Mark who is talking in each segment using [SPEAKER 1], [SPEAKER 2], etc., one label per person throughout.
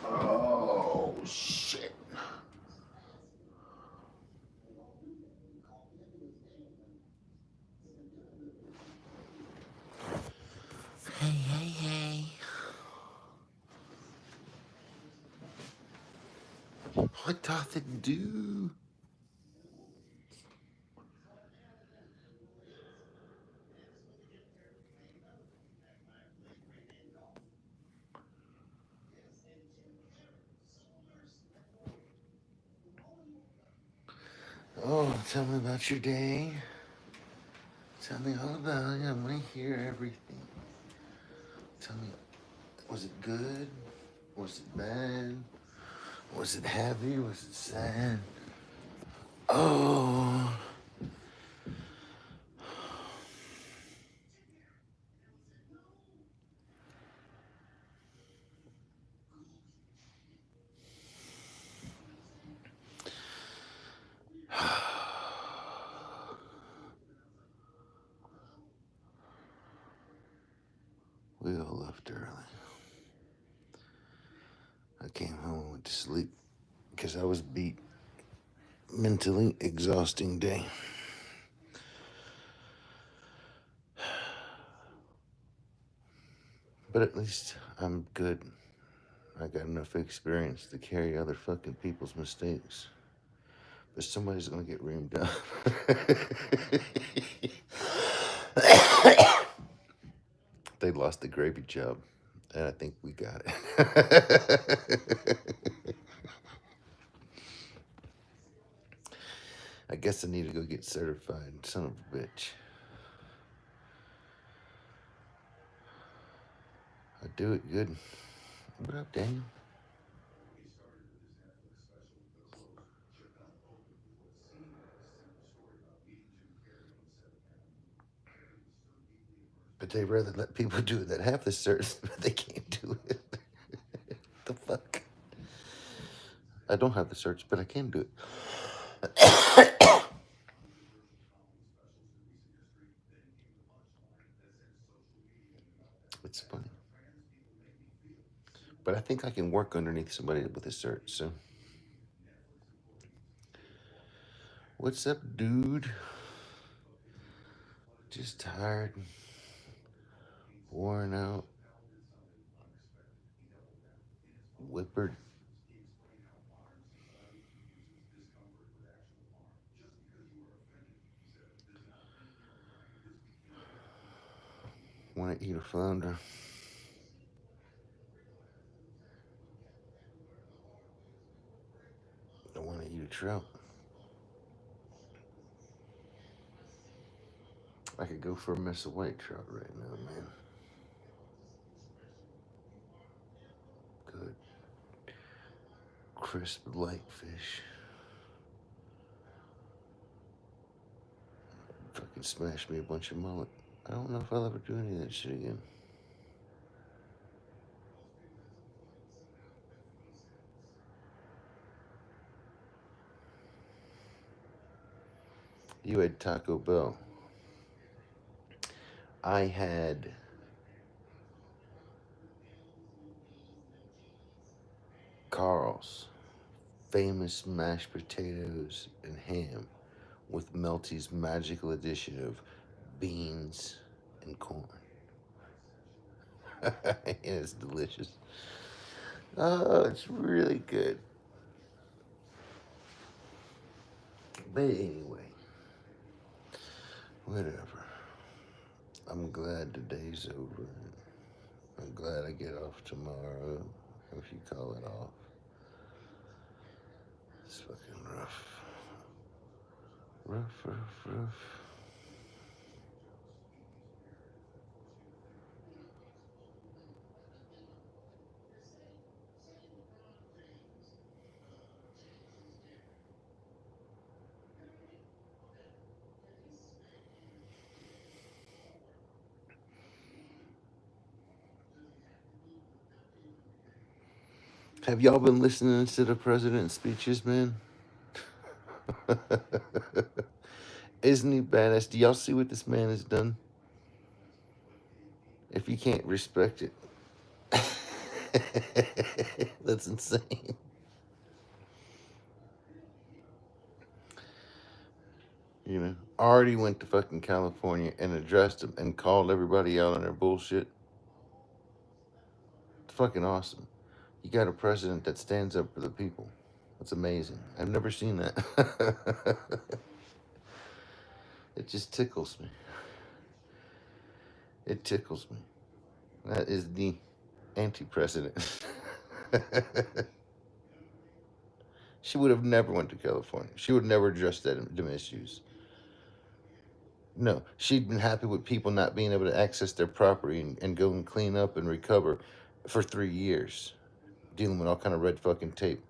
[SPEAKER 1] Oh, shit. Hey. What doth it do? Oh, tell me about your day. Tell me all about it. I want to hear everything. Tell me, was it good? Was it bad? Was it happy? Was it sad? Oh. We all left early. I came home and went to sleep because I was beat. Mentally exhausting day. But at least I'm good. I got enough experience to carry other fucking people's mistakes. But somebody's gonna get reamed up. They lost the gravy job, and I think we got it. I guess I need to go get certified, son of a bitch. I do it good. What up, Daniel? But they rather let people do it that have the certs, but they can't do it. The fuck? I don't have the certs, but I can do it. It's funny. But I think I can work underneath somebody with a cert, so. What's up, dude? Just tired, worn out, whippered. Want to eat a flounder. I want to eat a trout. I could go for a mess of white trout right now, man. Good. Crisp, light fish. Fucking smash me a bunch of mullet. I don't know if I'll ever do any of that shit again. You had Taco Bell. I had Carl's famous mashed potatoes and ham with Melty's magical addition of beans and corn. It's delicious. Oh, it's really good. But anyway, whatever. I'm glad the day's over. I'm glad I get off tomorrow, if you call it off. It's fucking rough. Rough. Have y'all been listening to the president's speeches, man? Isn't he badass? Do y'all see what this man has done? If you can't respect it, that's insane. You know, already went to fucking California and addressed them and called everybody out on their bullshit. It's fucking awesome. You got a president that stands up for the people. That's amazing. I've never seen that. It just tickles me. It tickles me. That is the anti-president. She would have never went to California. She would never address them issues. No, she'd been happy with people not being able to access their property and go and clean up and recover for 3 years, dealing with all kind of red fucking tape.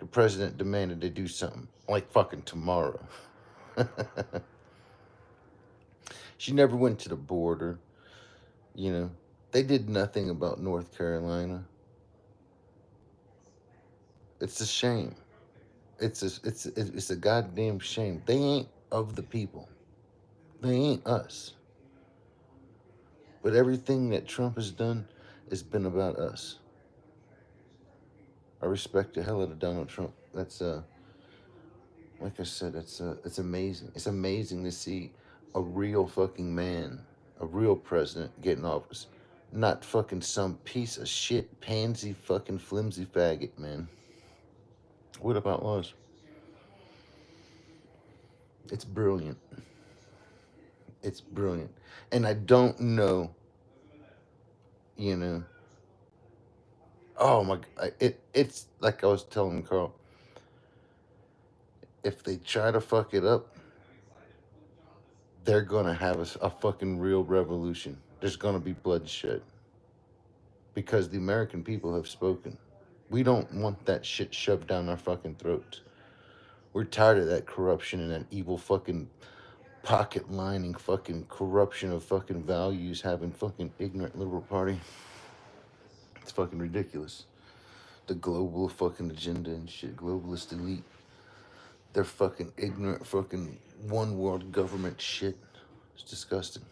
[SPEAKER 1] The president demanded they do something like fucking tomorrow. She never went to the border. You know, they did nothing about North Carolina. It's a shame. It's a goddamn shame. They ain't of the people. They ain't us. But everything that Trump has done has been about us. I respect the hell out of Donald Trump. That's like I said, it's amazing. It's amazing to see a real fucking man, a real president get in office. Not fucking some piece of shit, pansy, fucking flimsy faggot, man. What about laws? It's brilliant. It's brilliant. And I don't know, you know, oh my, it's like I was telling Carl, if they try to fuck it up, they're gonna have a fucking real revolution. There's gonna be bloodshed because the American people have spoken. We don't want that shit shoved down our fucking throats. We're tired of that corruption and that evil fucking pocket lining fucking corruption of fucking values having fucking ignorant liberal party. It's fucking ridiculous. The global fucking agenda and shit, globalist elite. They're fucking ignorant fucking one world government shit. It's disgusting.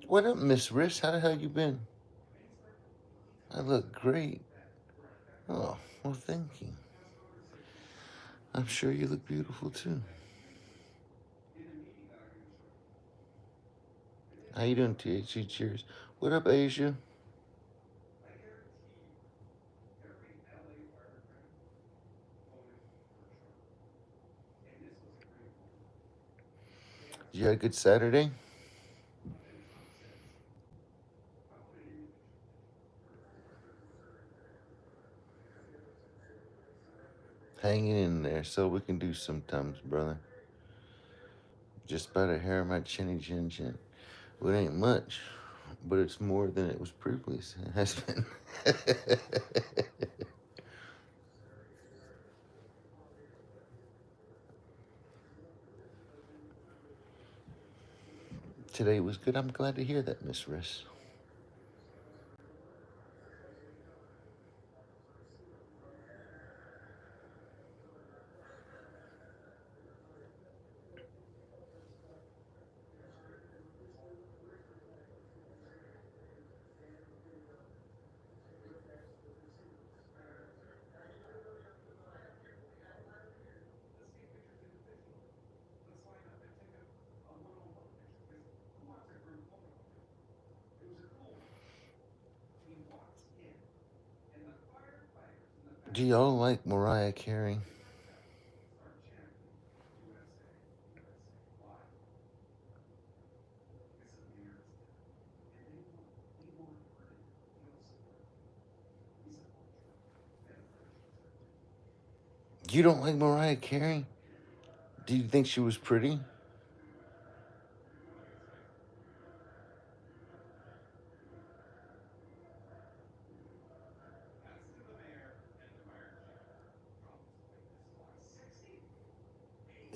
[SPEAKER 1] What up, Miss Riss? How the hell you been? I look great. Oh, well, thank you. I'm sure you look beautiful too. How you doing, THC? Cheers. What up, Asia? You had a good Saturday? Hanging in there, so we can do sometimes, brother. Just about a hair of my chinny chin chin. Well, it ain't much, but it's more than it was previously. It has been. Today was good. I'm glad to hear that, Miss Riss. Do y'all like Mariah Carey? You don't like Mariah Carey? Do you think she was pretty?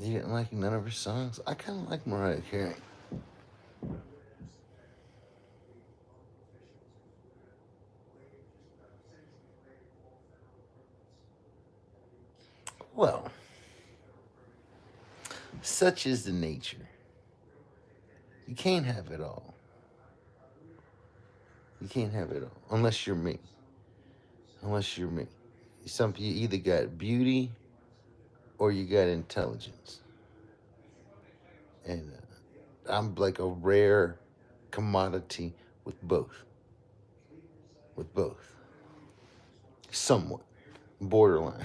[SPEAKER 1] You didn't like none of her songs? I kind of like Mariah Carey. Well, such is the nature. You can't have it all. You can't have it all unless you're me. Unless you're me. Some you either got beauty or you got intelligence, and I'm like a rare commodity with both. With both, somewhat borderline.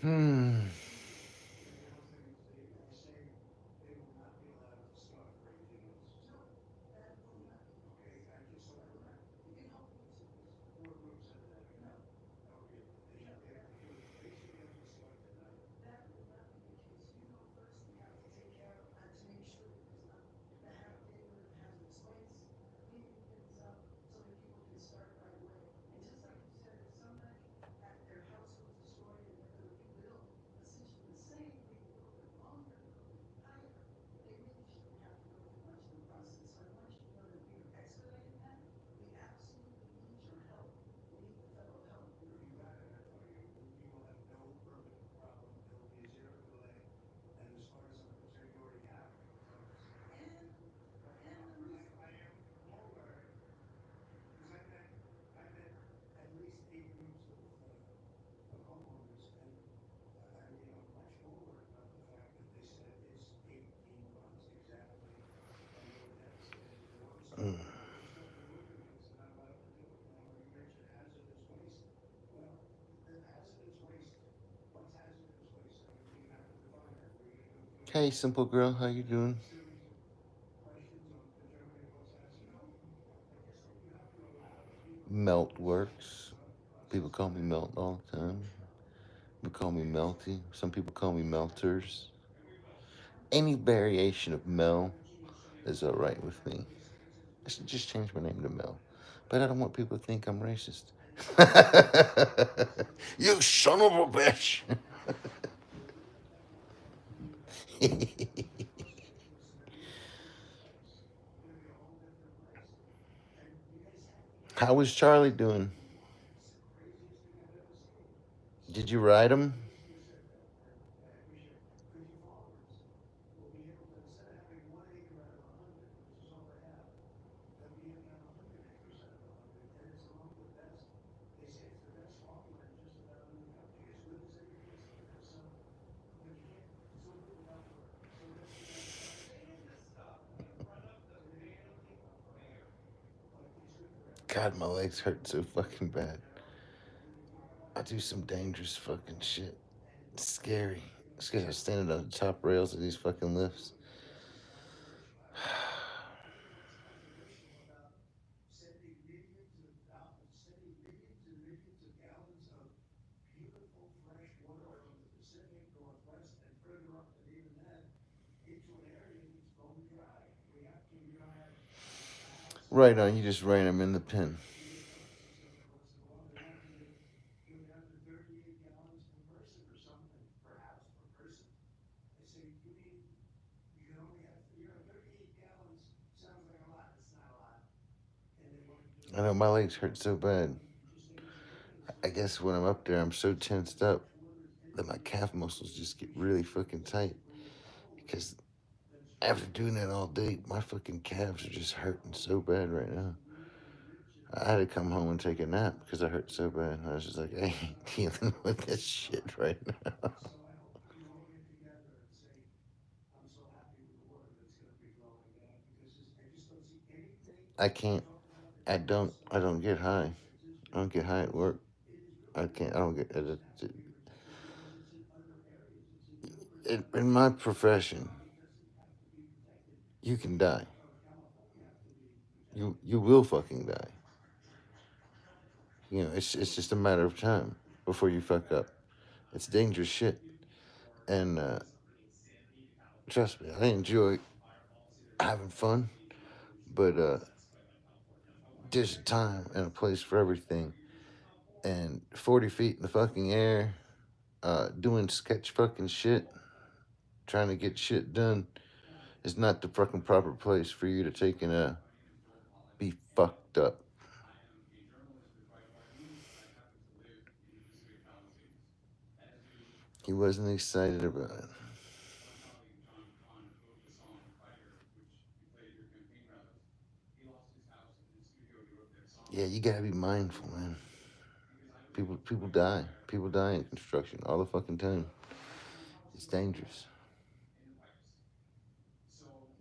[SPEAKER 1] Hmm. Hey, simple girl, how you doing? Melt works. People call me Melt all the time. People call me Melty. Some people call me Melters. Any variation of Mel is all right with me. I should just change my name to Mel. But I don't want people to think I'm racist. You son of a bitch. How was Charlie doing? Did you ride him? God, my legs hurt so fucking bad. I do some dangerous fucking shit. It's scary. It's because I'm standing on the top rails of these fucking lifts. Right on, you just ran them in the pen. I know my legs hurt so bad. I guess when I'm up there, I'm so tensed up that my calf muscles just get really fucking tight. Because after doing that all day, my fucking calves are just hurting so bad right now. I had to come home and take a nap because I hurt so bad. I was just like, I ain't dealing with this shit right now. I can't. I don't get high. I don't get high at work. I can't. I don't get. In my profession, you can die. You will fucking die. You know, it's just a matter of time before you fuck up. It's dangerous shit, and trust me, I enjoy having fun, but there's a time and a place for everything. And 40 feet in the fucking air, doing sketch fucking shit, trying to get shit done, is not the fucking proper place for you to take and be fucked up. He wasn't excited about it. Yeah, you gotta be mindful, man. People die. People die in construction all the fucking time. It's dangerous.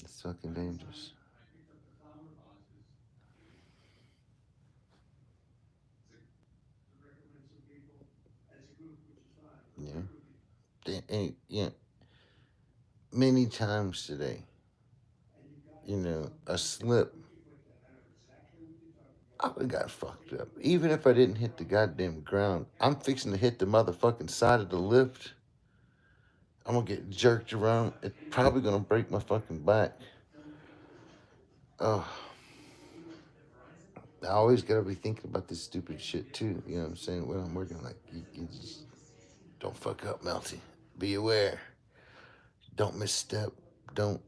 [SPEAKER 1] It's fucking dangerous. Yeah. And, yeah. Many times today, a slip, I would have got fucked up. Even if I didn't hit the goddamn ground, I'm fixing to hit the motherfucking side of the lift. I'm gonna get jerked around. It's probably gonna break my fucking back. Oh, I always gotta be thinking about this stupid shit too. You know what I'm saying? When I'm working, like, you just don't fuck up, Melty. Be aware. Don't misstep. Don't,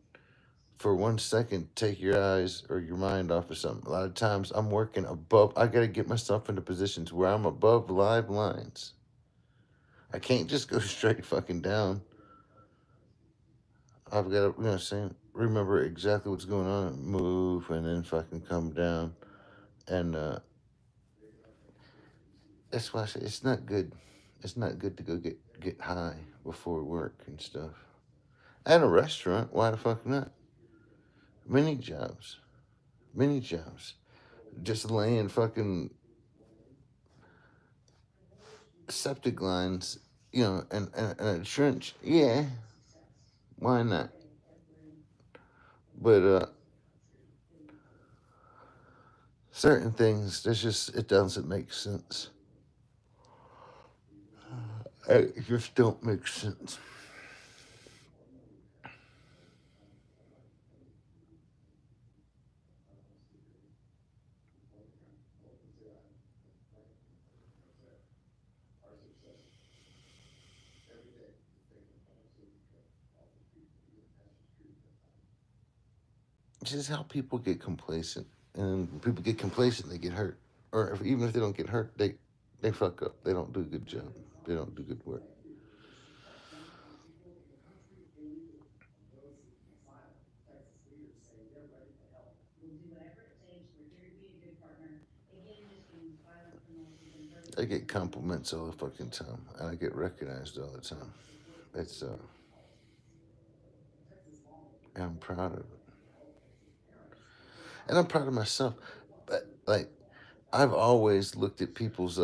[SPEAKER 1] for 1 second, take your eyes or your mind off of something. A lot of times I'm working above. I gotta get myself into positions where I'm above live lines. I can't just go straight fucking down. I've got to, you know what I'm saying, remember exactly what's going on, move, and then fucking come down. And that's why I say it's not good. It's not good to go get high before work and stuff. At a restaurant, why the fuck not? Many jobs. Many jobs. Just laying fucking septic lines, and a trench. Yeah, why not? But certain things, it doesn't make sense. It just don't make sense. It's just how people get complacent, and when people get complacent, they get hurt. Or even if they don't get hurt, they fuck up. They don't do a good job. They don't do good work. I get compliments all the fucking time, and I get recognized all the time. It's I'm proud of it, and I'm proud of myself. But like, I've always looked at people's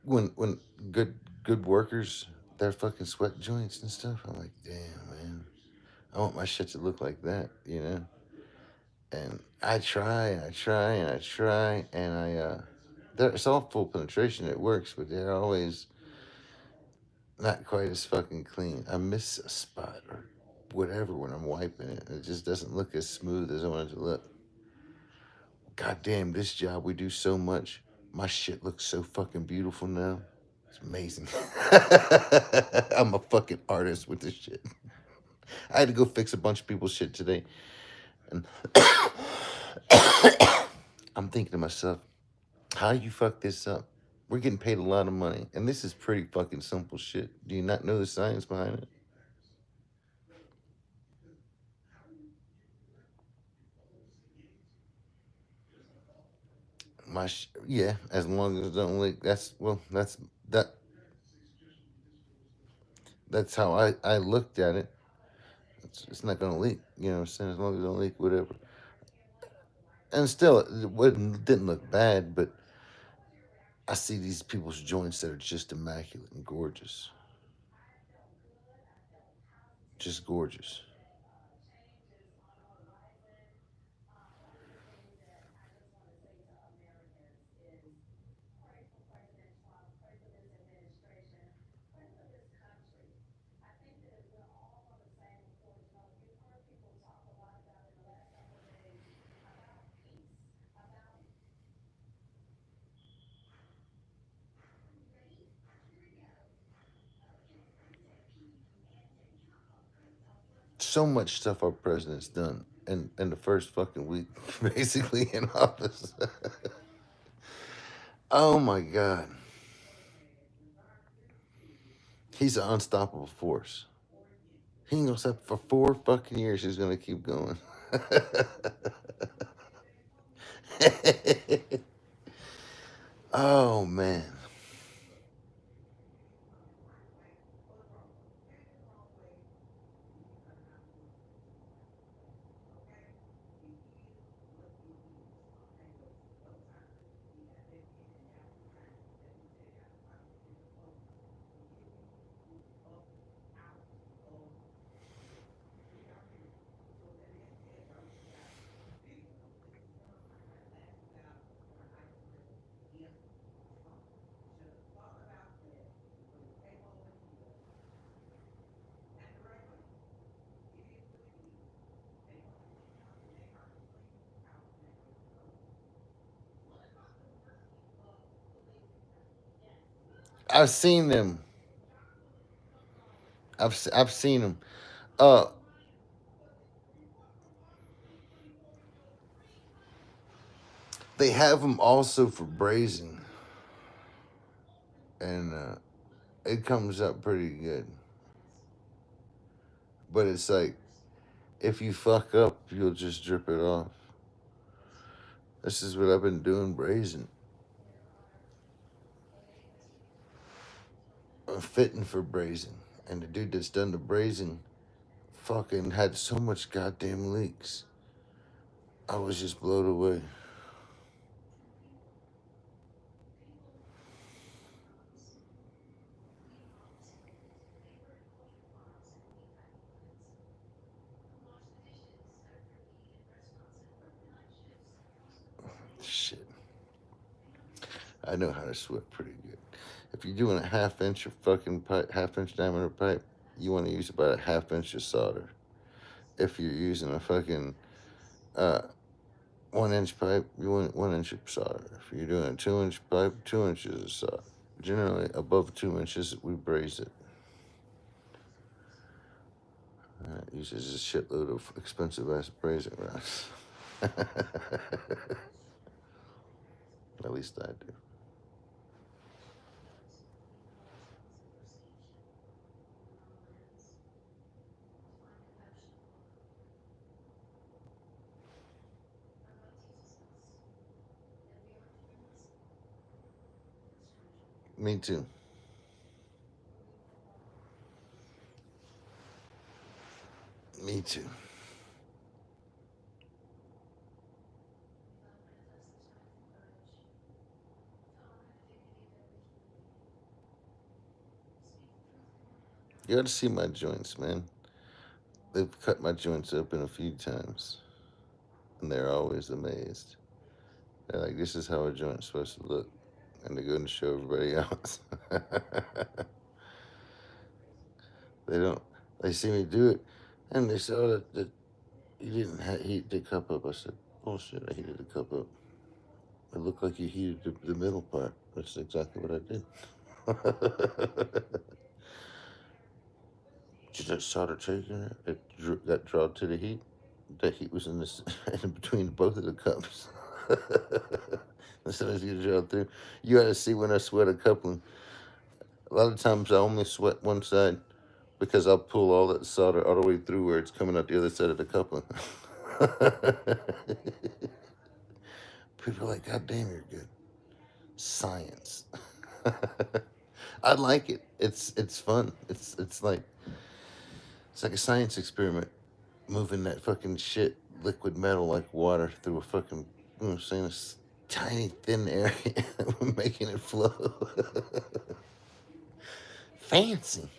[SPEAKER 1] when good workers, their fucking sweat joints and stuff. I'm like, damn man, I want my shit to look like that, you know. And I try and I try and I try and it's all full penetration. It works, but they're always not quite as fucking clean. I miss a spot or whatever when I'm wiping it. It just doesn't look as smooth as I want it to look. God damn, this job we do so much. My shit looks so fucking beautiful now. It's amazing. I'm a fucking artist with this shit. I had to go fix a bunch of people's shit today. And I'm thinking to myself, how you fuck this up? We're getting paid a lot of money. And this is pretty fucking simple shit. Do you not know the science behind it? Yeah, as long as it don't leak. That that's how I looked at it. It's not gonna leak. You know what I'm saying? As long as it don't leak, whatever. And still, didn't look bad, but I see these people's joints that are just immaculate and gorgeous, just gorgeous. So much stuff our president's done in the first fucking week, basically in office. Oh my god, he's an unstoppable force. He ain't gonna stop for 4 fucking years. He's gonna keep going. Oh man, I've seen them. I've seen them. Uh, they have them also for braising, and it comes up pretty good. But it's like if you fuck up, you'll just drip it off. This is what I've been doing braising. I'm fitting for braising, and the dude that's done the braising fucking had so much goddamn leaks. I was just blown away. Shit, I know how to sweat pretty good. If you're doing a half-inch of fucking pipe, half-inch diameter pipe, you want to use about a half-inch of solder. If you're using a fucking uh, 1 inch pipe, you want 1 inch of solder. If you're doing a 2 inch pipe, 2 inches of solder. Generally, above 2 inches, we braise it. It uses a shitload of expensive ass braising rods. At least I do. Me too. Me too. You got to see my joints, man. They've cut my joints open a few times, and they're always amazed. They're like, "This is how a joint's supposed to look," and they go and show everybody else. They don't. They see me do it, and they say, "Oh, that you didn't heat the cup up." I said, "Bullshit! I heated the cup up. It looked like you heated the middle part. That's exactly what I did." Did that solder take in it? It got drawn to the heat. That heat was in this in between both of the cups. As soon as you draw through, you got to see when I sweat a coupling. A lot of times I only sweat one side because I'll pull all that solder all the way through where it's coming out the other side of the coupling. People are like, "God damn, you're good." Science. I like it. It's fun. It's like a science experiment, moving that fucking shit, liquid metal like water through a fucking, you know what I'm saying, a tiny thin area, making it flow. Fancy.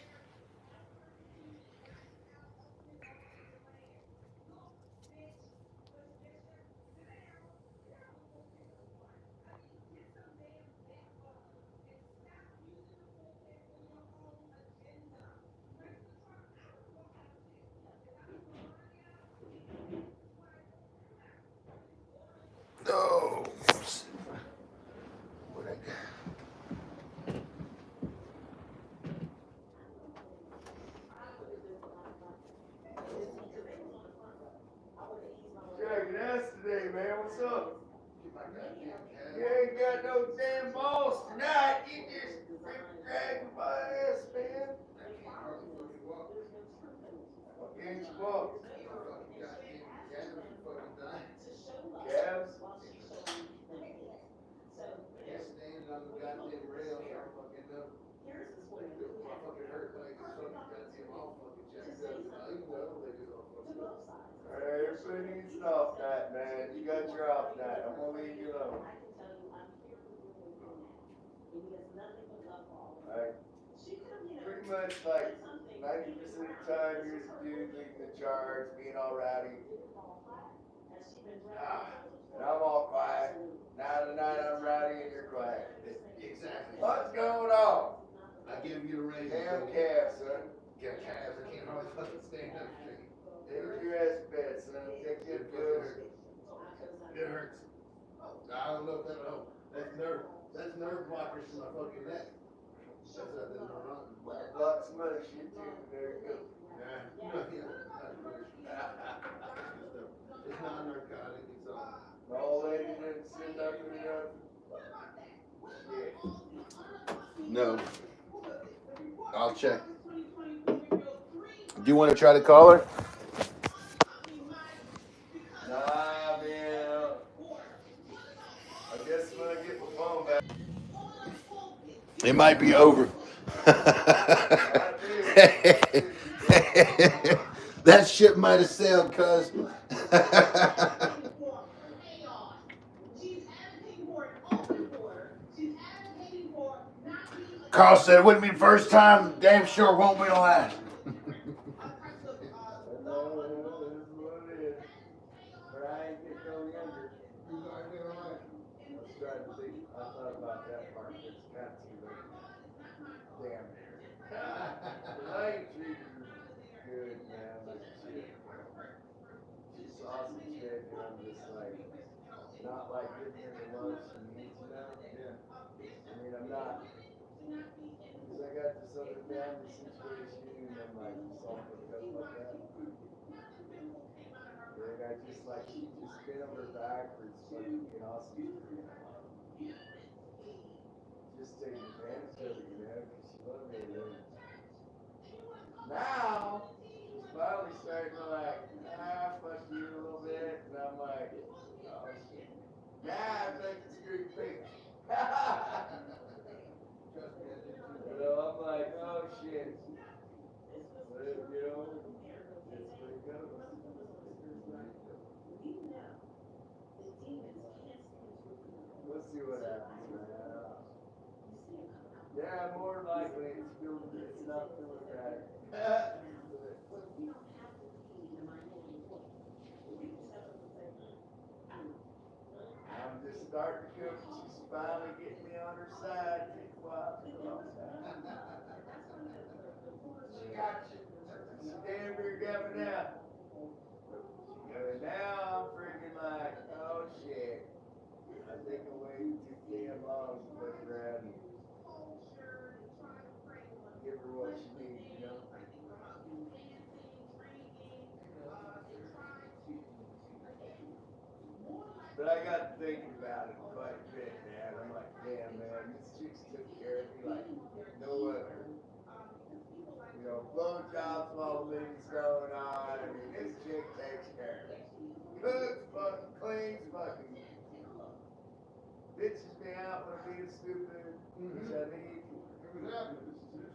[SPEAKER 1] Oh, what I got?
[SPEAKER 2] Checking ass today, man. What's up? You ain't got no damn balls tonight. You just freaking dragging my ass, man. Why can't you walk? Calves? Everybody needs an off night, man. You got your off night. I'm gonna leave you alone. Like, pretty much like 90% of the time, here's a dude leading the charge, being all rowdy. And I'm all quiet. Now tonight I'm rowdy and you're quiet.
[SPEAKER 1] Exactly.
[SPEAKER 2] What's going on?
[SPEAKER 1] I give you a raise.
[SPEAKER 2] Damn calf, son.
[SPEAKER 1] Get calves. I can't hardly fucking stand up straight.
[SPEAKER 2] Take your ass to bed, son. Take them pills.
[SPEAKER 1] It hurts. I don't know if that'll help. That's nerve blockers for my fucking neck. That's not that wrong.
[SPEAKER 2] Lots of other shit too. There you go.
[SPEAKER 1] It's non-narcotic. It's all.
[SPEAKER 2] My old lady didn't sit up for nothing. Shit.
[SPEAKER 1] No. I'll check. Do you want to try to call her?
[SPEAKER 2] Nah, man. I guess when I get my phone back.
[SPEAKER 1] It might be over. That shit might have sailed, cuz. Carl said it wouldn't be the first time, damn sure won't be the last.
[SPEAKER 2] I ain't treated her good, man. Like shit. She's awesome chick, and I'm just like, not like giving her the love she needs, you know? Yeah. I mean, I'm not. Because I got this other family situation, and I'm like, just all fucked up like that. And I just like, she just bent over backwards, fucking being awesome to me. Just taking advantage of it, you know? Because she loved me, and then now, she's finally starting to like, fuck you a little bit, and I'm like, oh shit. Yeah, I think it's a great thing. You know, I'm like, oh shit. But, you know, it's pretty good. We'll see what happens, man. Yeah, more likely it's still good. starting to cook. She's finally getting me on her side. Take a while. Take a long time. She damn near got me now. And now I'm freaking like, oh shit. I think I waited too damn long to put her around and give her what she needs, you know? But I got thinking about it quite a bit, man. I'm like, damn, man, this chick's took care of me like no other. You know, blowjobs while the movie's going on. I mean, this chick takes care of me. Cooks, fucking cleans, fucking bitches me out when I'm being stupid, which I need.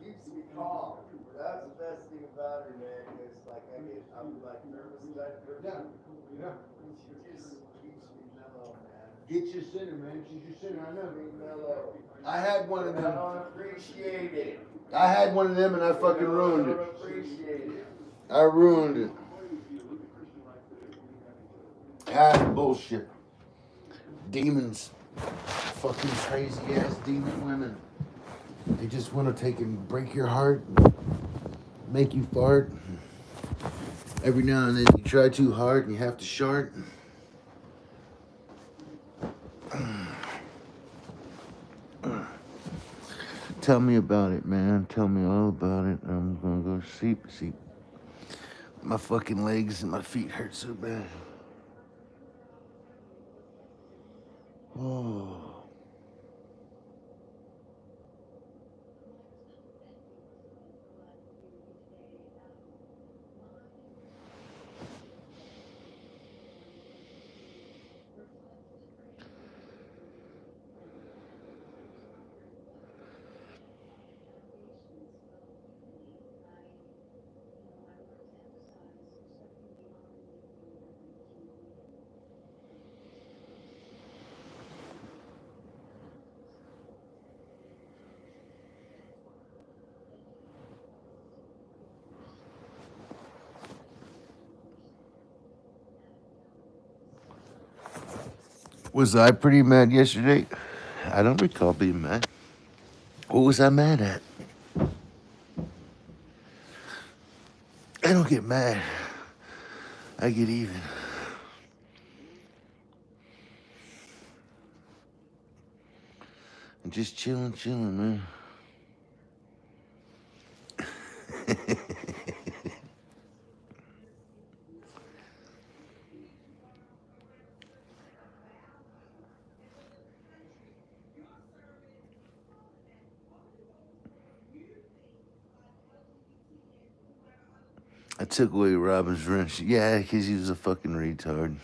[SPEAKER 2] Keeps me calm. That's the best thing about her, man. Is like I'm like nervous type person.
[SPEAKER 3] Yeah.
[SPEAKER 2] She just keeps me mellow, man.
[SPEAKER 3] Get your center, man. She's your center. I know.
[SPEAKER 2] Keeps me mellow.
[SPEAKER 3] I had one of
[SPEAKER 2] I
[SPEAKER 3] them.
[SPEAKER 2] don't appreciate it.
[SPEAKER 3] I had one of them and I fucking ruined
[SPEAKER 2] I
[SPEAKER 3] it.
[SPEAKER 2] don't appreciate it.
[SPEAKER 3] I ruined it. Ah, bullshit. Demons. Fucking crazy ass demon women. They just want to take and break your heart, make you fart. Every now and then you try too hard and you have to shart. Tell me about it, man. Tell me all about it. I'm gonna go sleep. See, my fucking legs and my feet hurt so bad. Oh. Was I pretty mad yesterday? I don't recall being mad. What was I mad at? I don't get mad. I get even. I'm just chilling, man. I took away Robin's wrench. Yeah, because he was a fucking retard.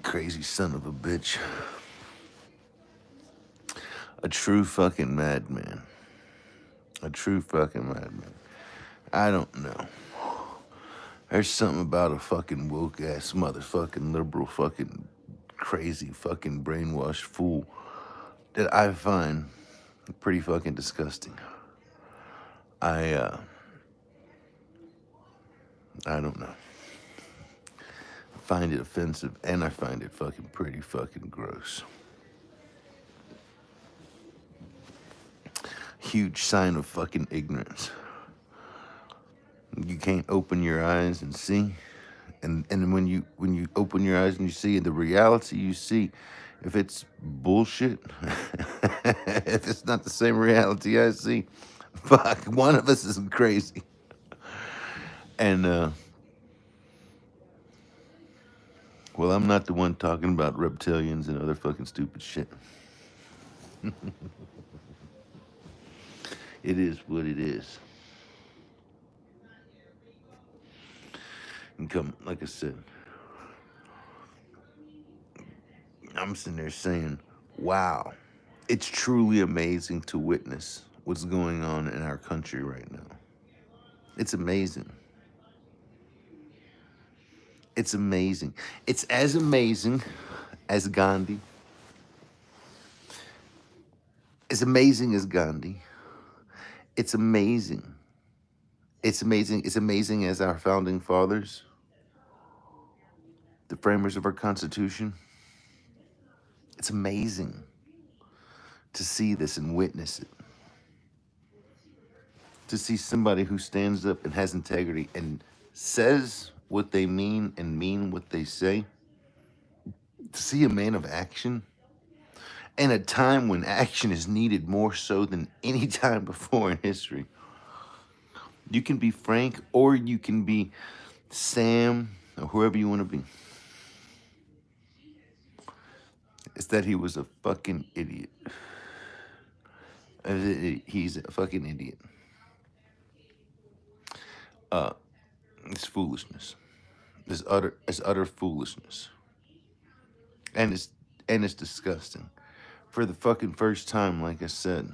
[SPEAKER 3] Crazy son of a bitch. A true fucking madman. A true fucking madman. I don't know. There's something about a fucking woke ass motherfucking liberal fucking crazy fucking brainwashed fool that I find pretty fucking disgusting. I don't know. I find it offensive and I find it fucking pretty fucking gross. Huge sign of fucking ignorance. You can't open your eyes and see. And when you open your eyes and you see the reality you see, if it's bullshit, if it's not the same reality I see, fuck, one of us is crazy. And well, I'm not the one talking about reptilians and other fucking stupid shit. It is what it is. And come, like I said, I'm sitting there saying, wow, it's truly amazing to witness what's going on in our country right now. It's amazing. It's amazing. It's as amazing as Gandhi. As amazing as Gandhi. It's amazing. It's amazing. It's amazing as our founding fathers, the framers of our Constitution. It's amazing to see this and witness it. To see somebody who stands up and has integrity and says what they mean what they say. To see a man of action in a time when action is needed more so than any time before in history. You can be Frank or you can be Sam or whoever you want to be. It's that he was a fucking idiot. He's a fucking idiot. It's foolishness. It's utter foolishness. And it's disgusting. For the fucking first time, like I said,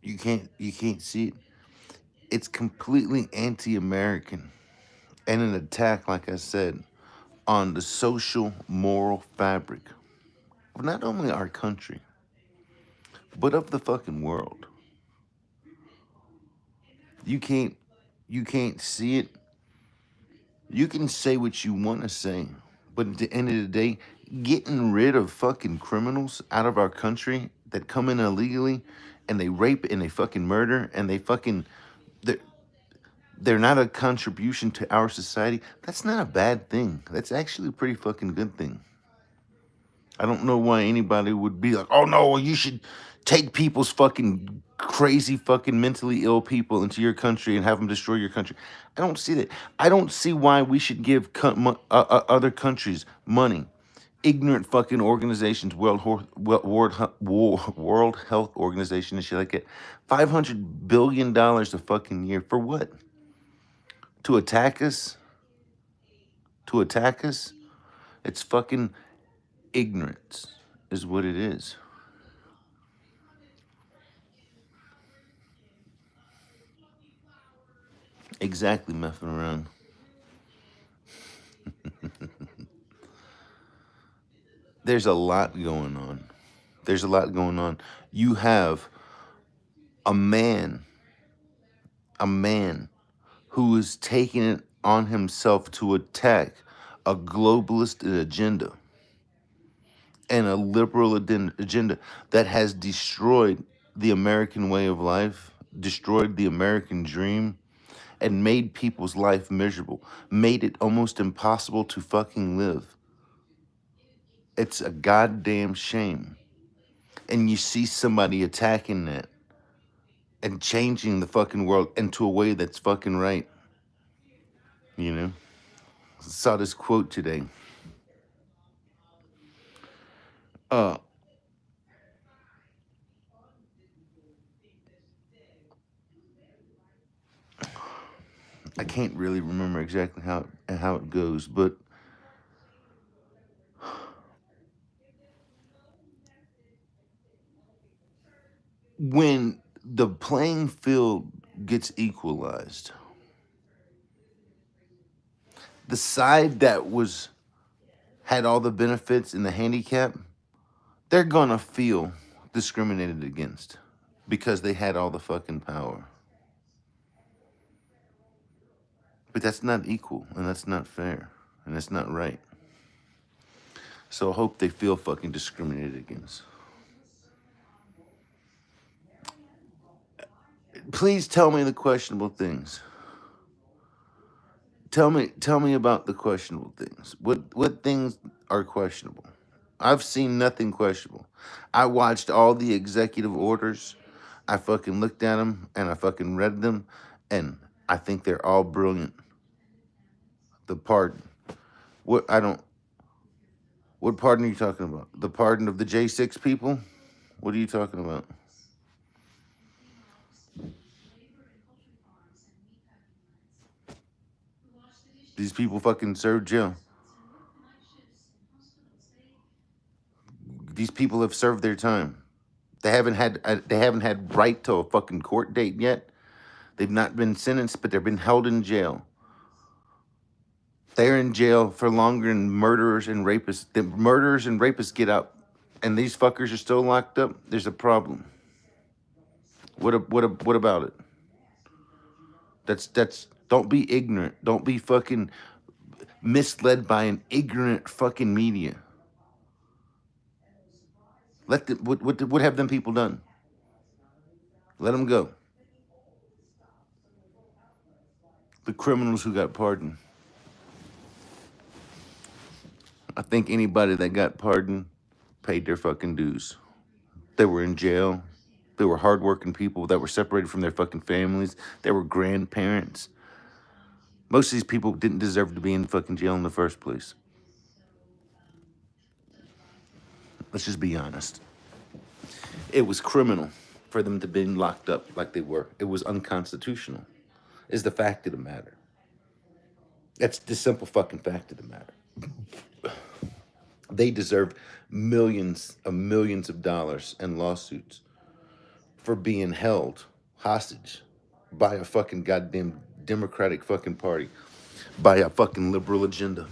[SPEAKER 3] you can't see it. It's completely anti-American and an attack, like I said, on the social moral fabric of not only our country, but of the fucking world. You can't see it. You can say what you want to say, but at the end of the day, getting rid of fucking criminals out of our country that come in illegally and they rape and they fucking murder and they're, they're not a contribution to our society. That's not a bad thing. That's actually a pretty fucking good thing. I don't know why anybody would be like, oh no, well, you should take people's fucking crazy fucking mentally ill people into your country and have them destroy your country. I don't see that. I don't see why we should give other countries money. Ignorant fucking organizations, World Health Organization and shit like that. $500 billion a fucking year. For what? To attack us? To attack us? It's fucking ignorance is what it is. Exactly, messing around. There's a lot going on. There's a lot going on. You have a man, a man who is taking it on himself to attack a globalist agenda and a liberal agenda that has destroyed the American way of life, destroyed the American dream, and made people's life miserable, made it almost impossible to fucking live. It's a goddamn shame. And you see somebody attacking that and changing the fucking world into a way that's fucking right. You know? I saw this quote today. Uh, I can't really remember exactly how it goes, but when the playing field gets equalized, the side that had all the benefits and the handicap, they're gonna feel discriminated against because they had all the fucking power. But that's not equal, and that's not fair, and that's not right. So I hope they feel fucking discriminated against. Please tell me the questionable things. Tell me about the questionable things. What things are questionable? I've seen nothing questionable. I watched all the executive orders. I fucking looked at them and I fucking read them, and I think they're all brilliant. The pardon. What I don't. What pardon are you talking about? The pardon of the J6 people? What are you talking about? These people fucking served jail. These people have served their time. They haven't had right to a fucking court date yet. They've not been sentenced, but they've been held in jail. They're in jail for longer than murderers and rapists. The murderers and rapists get out, and these fuckers are still locked up. There's a problem. What about it? That's. Don't be ignorant. Don't be fucking. misled by an ignorant fucking media. Let them, what have them people done? Let them go. The criminals who got pardoned. I think anybody that got pardoned paid their fucking dues. They were in jail. They were hardworking people that were separated from their fucking families. They were grandparents. Most of these people didn't deserve to be in fucking jail in the first place. Let's just be honest. It was criminal for them to be locked up like they were. It was unconstitutional, is the fact of the matter. That's the simple fucking fact of the matter. They deserve millions of dollars in lawsuits for being held hostage by a fucking goddamn Democratic fucking party, by a fucking liberal agenda.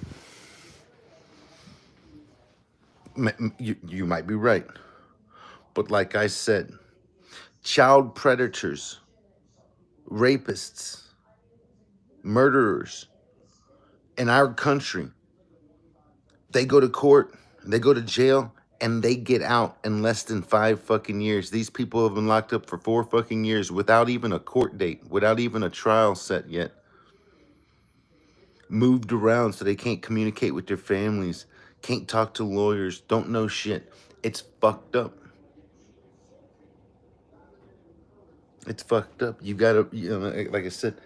[SPEAKER 3] You might be right. But like I said, child predators, rapists, murderers in our country, they go to court, they go to jail, and they get out in less than 5 fucking years. These people have been locked up for 4 fucking years without even a court date, without even a trial set yet. Moved around so they can't communicate with their families, can't talk to lawyers, don't know shit. It's fucked up. It's fucked up. You gotta, like I said,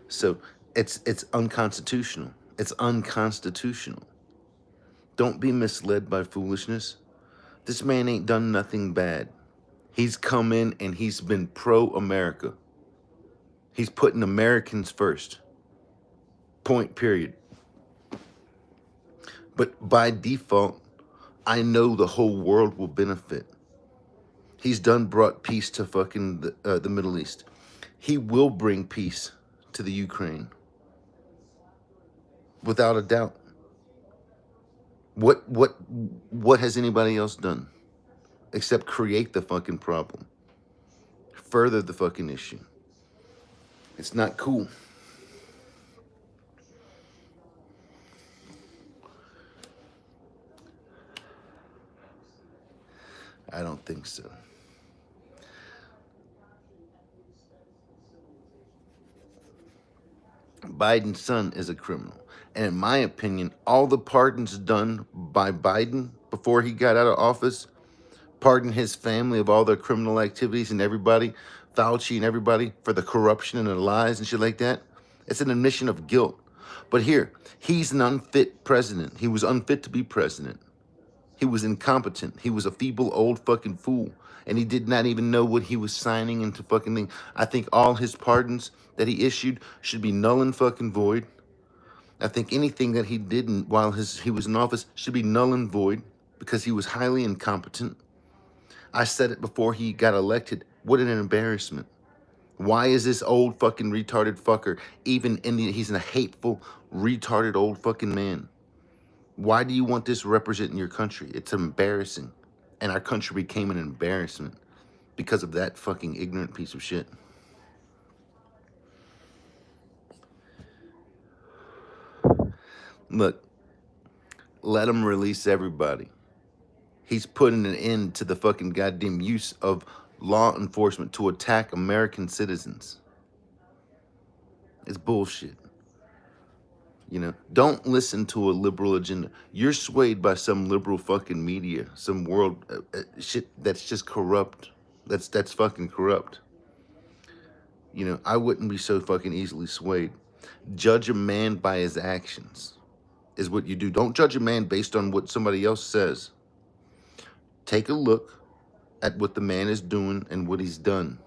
[SPEAKER 3] so it's unconstitutional. It's unconstitutional. Don't be misled by foolishness. This man ain't done nothing bad. He's come in and he's been pro-America. He's putting Americans first. Point, period. But by default, I know the whole world will benefit. He's done brought peace to fucking the Middle East. He will bring peace to the Ukraine. Without a doubt. What has anybody else done? Except create the fucking problem. Further the fucking issue. It's not cool. I don't think so. Biden's son is a criminal. And in my opinion, all the pardons done by Biden before he got out of office, pardon his family of all their criminal activities and everybody, Fauci and everybody, for the corruption and the lies and shit like that, it's an admission of guilt. But here, he's an unfit president. He was unfit to be president. He was incompetent. He was a feeble old fucking fool. And he did not even know what he was signing into fucking thing. I think all his pardons that he issued should be null and fucking void. I think anything that he did while he was in office should be null and void because he was highly incompetent. I said it before he got elected. What an embarrassment. Why is this old fucking retarded fucker even in he's a hateful, retarded old fucking man? Why do you want this representing your country? It's embarrassing. And our country became an embarrassment because of that fucking ignorant piece of shit. Look, let him release everybody. He's putting an end to the fucking goddamn use of law enforcement to attack American citizens. It's bullshit. You know, don't listen to a liberal agenda. You're swayed by some liberal fucking media, some world shit that's just corrupt. That's fucking corrupt. You know, I wouldn't be so fucking easily swayed. Judge a man by his actions is what you do. Don't judge a man based on what somebody else says. Take a look at what the man is doing and what he's done.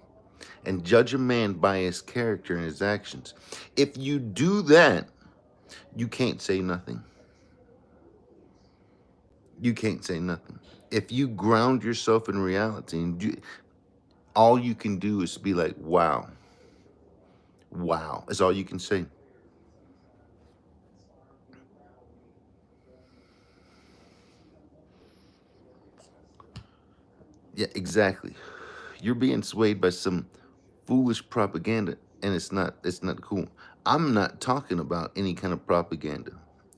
[SPEAKER 3] And judge a man by his character and his actions. If you do that, you can't say nothing. You can't say nothing. If you ground yourself in reality, and all you can do is be like, wow. Wow, is all you can say. Yeah, exactly. You're being swayed by some foolish propaganda, and it's not cool. I'm not talking about any kind of propaganda.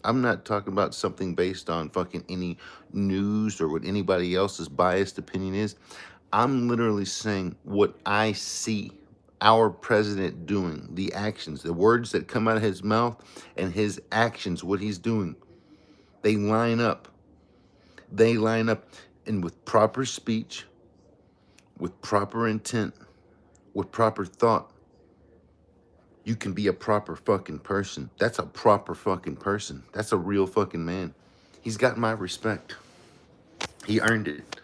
[SPEAKER 3] I'm not talking about something based on fucking any news or what anybody else's biased opinion is. I'm literally saying what I see our president doing, the actions, the words that come out of his mouth and his actions, what he's doing. They line up. They line up. And with proper speech, with proper intent, with proper thought, you can be a proper fucking person. That's a proper fucking person. That's a real fucking man. He's got my respect. He earned it.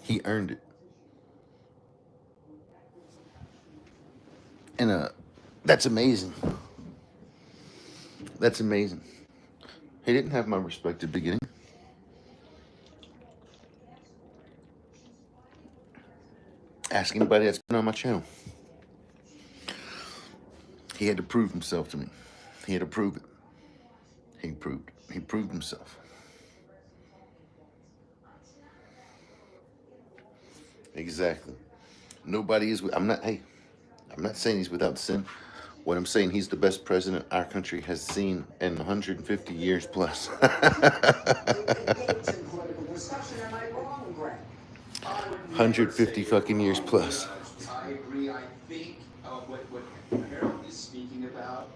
[SPEAKER 3] He earned it. And that's amazing. That's amazing. He didn't have my respect at the beginning. Ask anybody that's been on my channel. He had to prove himself to me. He had to prove it. He proved himself. Exactly. Nobody is. I'm not saying he's without sin. What I'm saying, he's the best president our country has seen in 150 years plus. 150 fucking years plus.
[SPEAKER 2] I agree. I think what Harold is speaking about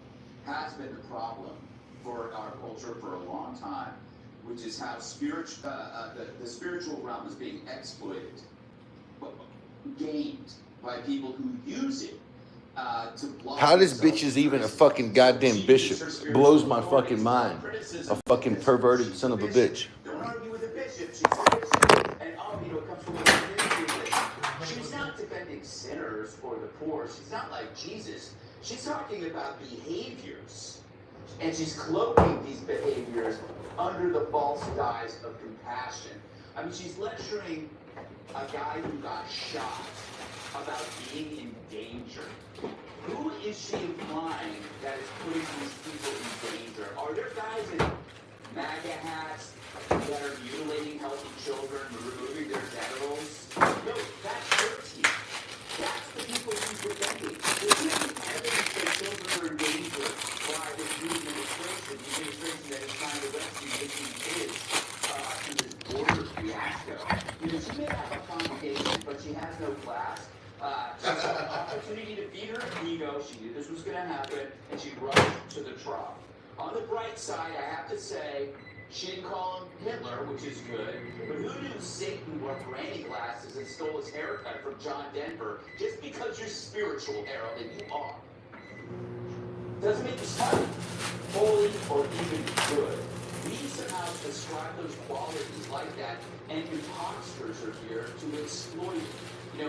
[SPEAKER 2] has been the problem for our culture for a long time, which is how the spiritual realm is being exploited, gained by people who use it to block.
[SPEAKER 3] How this bitch is even a fucking goddamn bishop blows my fucking mind. A fucking perverted son of a bitch.
[SPEAKER 2] Don't argue with a bishop. She's a bishop. And it comes from a ministry. She's not defending sinners or the poor. She's not like Jesus. She's talking about behaviors. And she's cloaking these behaviors under the false guise of compassion. I mean, she's lecturing a guy who got shot about being in danger. Who is she implying that is putting these people in danger? Are there guys in MAGA hats that are mutilating healthy children, removing their genitals? No, that's her team. That's the people she's defending. There's no evidence that children are in danger by this new administration, the administration that is trying to rescue missing kids in this border fiasco. She may have a congregation, but she has no class. She saw an opportunity to feed her ego. She knew this was going to happen, and she rushed to the trough. On the bright side, I have to say, she didn't call him Hitler, which is good. But who knew Satan wore granny glasses and stole his haircut from John Denver just because you're spiritual, Harold, and you are? Doesn't make you smart, holy, or even good. We somehow ascribe those qualities like that, and imposters are here to exploit it.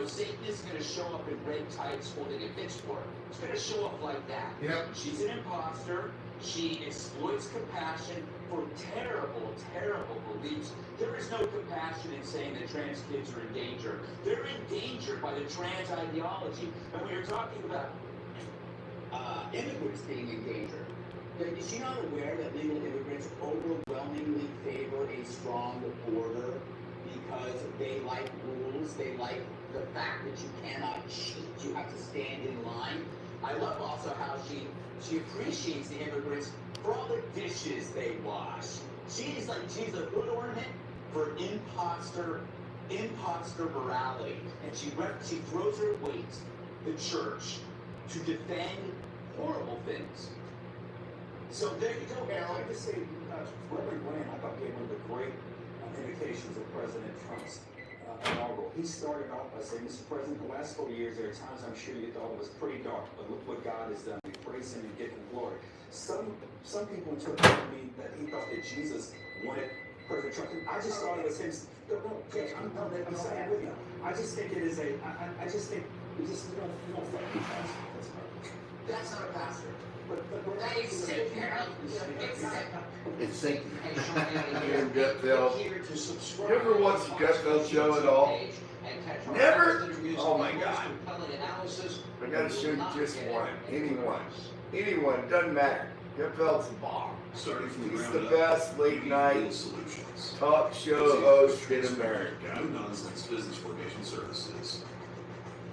[SPEAKER 2] Satan isn't going to show up in red tights holding a pitchfork. He's going to show up like that. Yep. She's an imposter. She exploits compassion for terrible, terrible beliefs. There is no compassion in saying that trans kids are in danger. They're in danger by the trans ideology. And we are talking about immigrants being in danger. Is she not aware that legal immigrants overwhelmingly favor a strong border because they like rules, they like the fact that you cannot cheat, you have to stand in line? I love also how she appreciates the immigrants for all the dishes they wash. She's a good ornament for imposter morality, and she throws her weight, the church, to defend horrible things. So there you go, Harold.
[SPEAKER 4] I'd just say, Reverend Graham, I thought, gave one of the great indications of President Trump's inaugural. He started off by saying, Mr. President, the last 4 years, there are times I'm sure you thought it was pretty dark, but look what God has done. We praise him and give him glory. Some people interpreted me that he thought that Jesus wanted President Trump. I just thought it was him. I'm saying with you. I just think it is I just think we just, we don't fuck these guys.
[SPEAKER 2] That's not a pastor.
[SPEAKER 4] It's sick, Harold.
[SPEAKER 3] It's sick.
[SPEAKER 5] Ian Gutfeld. You ever watch the Gutfeld show at all? Never? Oh my God. I gotta show you just one. Anyone. Doesn't matter. Gutfeld's the bomb. He's the best late night talk show host in America.
[SPEAKER 6] No-nonsense business formation services.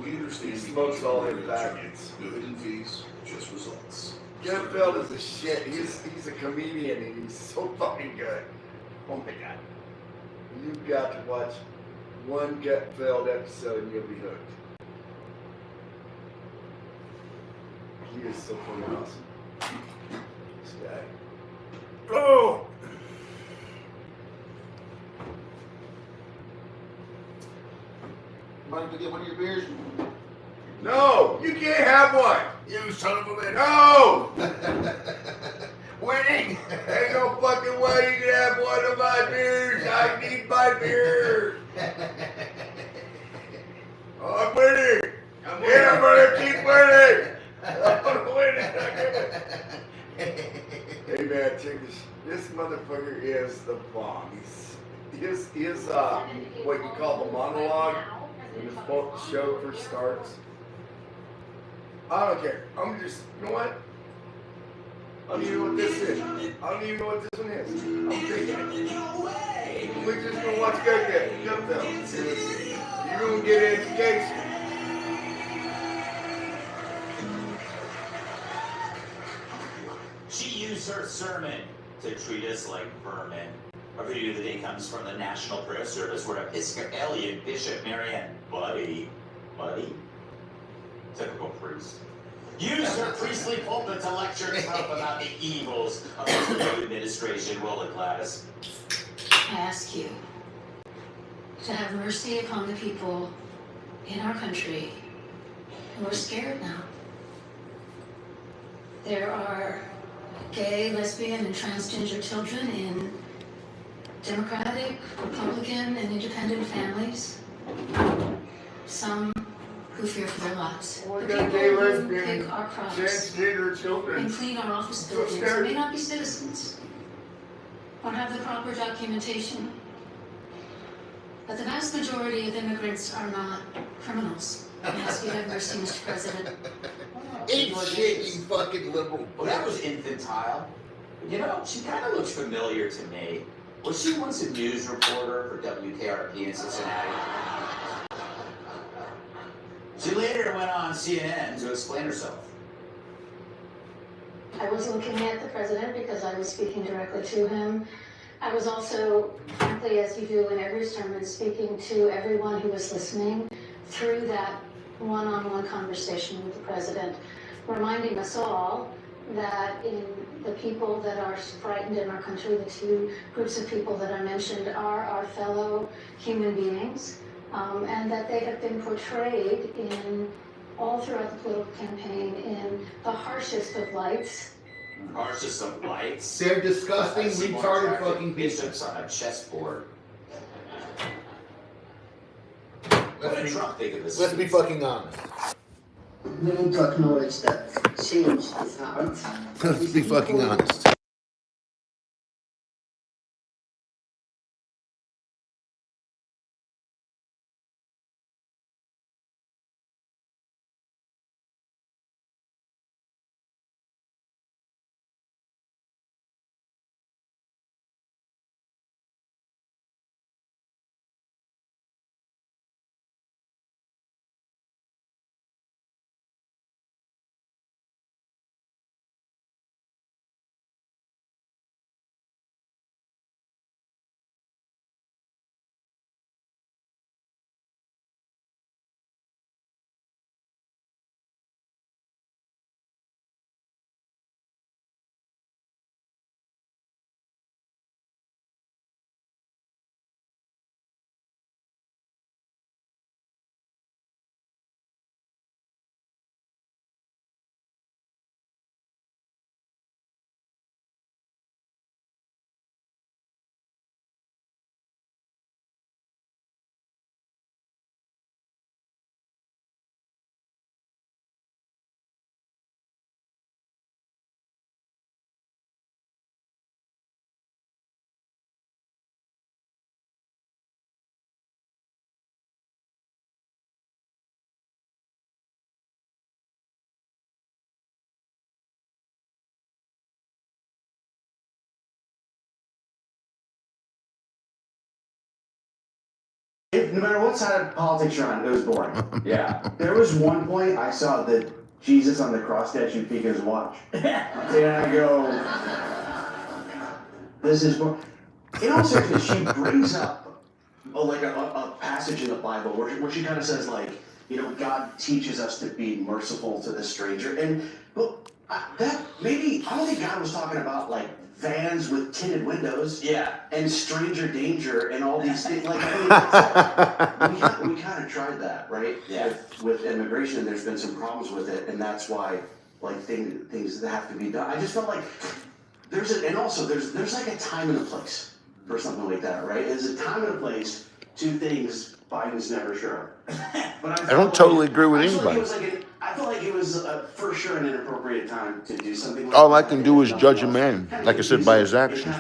[SPEAKER 6] We understand
[SPEAKER 5] He smokes all their packets.
[SPEAKER 6] No hidden fees, just results.
[SPEAKER 5] Gutfeld is the shit. He's a comedian and he's so fucking good. Oh my god. You've got to watch one Gutfeld episode and you'll be hooked. He is so fucking awesome. This guy. Oh!
[SPEAKER 1] Mind if I get one of your beers?
[SPEAKER 5] No! You can't have one!
[SPEAKER 1] You son of a bitch.
[SPEAKER 5] No!
[SPEAKER 1] Winning!
[SPEAKER 5] Ain't no fucking way you can have one of my beers! I need my beer! Oh, I'm winning! I'm gonna keep winning! I'm gonna win it! Hey man, check this. This motherfucker is the bomb. His what you call the monologue when the show first starts. I don't care. I'm just, you know what? I don't even know what this is. I don't even know what this one is. I'm taking it. We're just gonna watch Gutfeld. You're gonna get an education.
[SPEAKER 7] She used her sermon to treat us like vermin. Our video of the day comes from the National Prayer Service, where Episcopalian Bishop Marianne Buddy, typical priest, used her priestly pulpit to lecture Trump about the evils of his new administration. Will it, Gladys?
[SPEAKER 8] I ask you to have mercy upon the people in our country who are scared now. There are gay, lesbian, and transgender children in Democratic, Republican, and independent families. Some who fear for their lives.
[SPEAKER 5] We
[SPEAKER 8] The
[SPEAKER 5] got
[SPEAKER 8] people
[SPEAKER 5] gay,
[SPEAKER 8] who
[SPEAKER 5] lesbian,
[SPEAKER 8] pick our products
[SPEAKER 5] transgender children.
[SPEAKER 8] and clean our office
[SPEAKER 5] So
[SPEAKER 8] buildings
[SPEAKER 5] scared.
[SPEAKER 8] may not be citizens or have the proper documentation. But the vast majority of immigrants are not criminals. I ask you to have mercy, Mr. President.
[SPEAKER 1] Eat shit, you fucking liberal.
[SPEAKER 7] Well, that was infantile. You know, she kind of looks familiar to me. Was she once a news reporter for WKRP in Cincinnati? She later went on CNN to explain herself.
[SPEAKER 8] I was looking at the president because I was speaking directly to him. I was also, frankly, as you do in every sermon, speaking to everyone who was listening through that one-on-one conversation with the president, reminding us all that in the people that are frightened in our country, the two groups of people that I mentioned are our fellow human beings, and that they have been portrayed in all throughout the political campaign in the harshest of lights.
[SPEAKER 7] Harshest of lights.
[SPEAKER 1] They're disgusting,
[SPEAKER 7] I see more
[SPEAKER 1] retarded
[SPEAKER 7] attractive
[SPEAKER 1] fucking people.
[SPEAKER 7] bishops on a chessboard. What did Trump think of this?
[SPEAKER 1] Let's be fucking honest.
[SPEAKER 9] We need to acknowledge that change is hard.
[SPEAKER 1] Let's be fucking honest.
[SPEAKER 10] No matter what side of politics you're on, it was boring. Yeah. There was one point I saw that Jesus on the cross statue peeking his watch. And I go, this is more. In all seriousness, she brings up a passage in the Bible where she kind of says, like, you know, God teaches us to be merciful to the stranger. And well, that maybe, I don't think God was talking about like vans with tinted windows, and stranger danger and all these things. Like, I mean, we kind of tried that, right?
[SPEAKER 7] Yeah.
[SPEAKER 10] With immigration, and there's been some problems with it, and that's why like things that have to be done. I just felt like there's like a time and a place for something like that, right? There's a time and a place to things Biden's never sure. But
[SPEAKER 3] I don't totally agree with anybody.
[SPEAKER 10] I felt like it was for sure an inappropriate time to do something like
[SPEAKER 3] All
[SPEAKER 10] that.
[SPEAKER 3] I can do is judge a man, like I said, by his actions.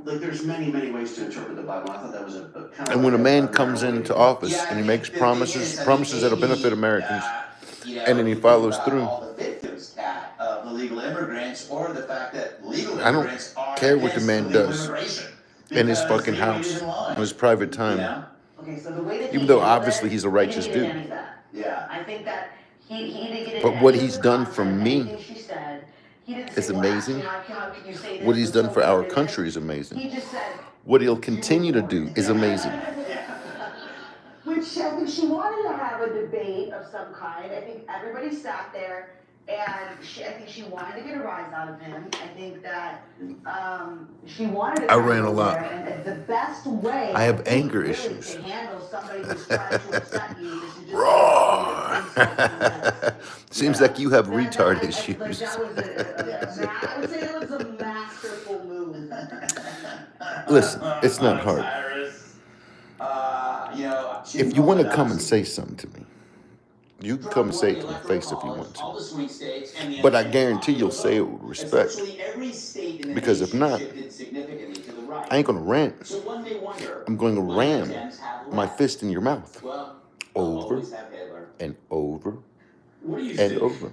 [SPEAKER 10] Like there's many ways to interpret the Bible. I thought that was a kind of.
[SPEAKER 3] And when a man comes into office and he makes promises that'll benefit Americans, and then he follows through.
[SPEAKER 7] All the victims of illegal immigrants, or the fact that legal
[SPEAKER 3] I don't
[SPEAKER 7] immigrants are
[SPEAKER 3] care what the
[SPEAKER 7] against
[SPEAKER 3] man
[SPEAKER 7] illegal
[SPEAKER 3] does
[SPEAKER 7] immigration
[SPEAKER 3] in his
[SPEAKER 7] because
[SPEAKER 3] fucking
[SPEAKER 7] they wait
[SPEAKER 3] house,
[SPEAKER 7] in line,
[SPEAKER 3] on his private
[SPEAKER 7] you
[SPEAKER 3] time.
[SPEAKER 7] know?
[SPEAKER 11] Okay, so the way that
[SPEAKER 3] Even
[SPEAKER 11] he
[SPEAKER 3] though
[SPEAKER 11] handled
[SPEAKER 3] obviously
[SPEAKER 11] it,
[SPEAKER 3] he's a righteous
[SPEAKER 11] he didn't
[SPEAKER 3] dude.
[SPEAKER 11] any of that.
[SPEAKER 7] Yeah.
[SPEAKER 11] I think that he didn't get into
[SPEAKER 3] But what
[SPEAKER 11] any
[SPEAKER 3] he's
[SPEAKER 11] of the
[SPEAKER 3] done for
[SPEAKER 11] content,
[SPEAKER 3] me
[SPEAKER 11] anything she said. He didn't
[SPEAKER 3] is
[SPEAKER 11] say, well,
[SPEAKER 3] amazing.
[SPEAKER 11] actually, how can you say this
[SPEAKER 3] What he's
[SPEAKER 11] when
[SPEAKER 3] done for
[SPEAKER 11] somebody
[SPEAKER 3] our
[SPEAKER 11] did this?
[SPEAKER 3] country is amazing.
[SPEAKER 11] He just said,
[SPEAKER 3] What he'll continue to do is amazing.
[SPEAKER 11] which I think she wanted to have a debate of some kind. I think everybody sat there and I think she wanted to get a rise out of him. I think that she wanted to
[SPEAKER 3] I ran a
[SPEAKER 11] come
[SPEAKER 3] lot.
[SPEAKER 11] there, and the best way
[SPEAKER 3] I have
[SPEAKER 11] I think,
[SPEAKER 3] anger
[SPEAKER 11] really
[SPEAKER 3] issues.
[SPEAKER 11] to handle somebody who's trying to upset you is to just
[SPEAKER 3] Roar! Seems like you have
[SPEAKER 11] That-
[SPEAKER 3] retard
[SPEAKER 11] I- I-
[SPEAKER 3] issues.
[SPEAKER 11] Like that was I would say that was a masterful move.
[SPEAKER 3] Listen, it's not hard. If you want to come and say something to me, you can come and say it to my face if you want to. But I guarantee you'll say it with respect. Because if not, I ain't going to rant. I'm going to ram my fist in your mouth. Over and over and over.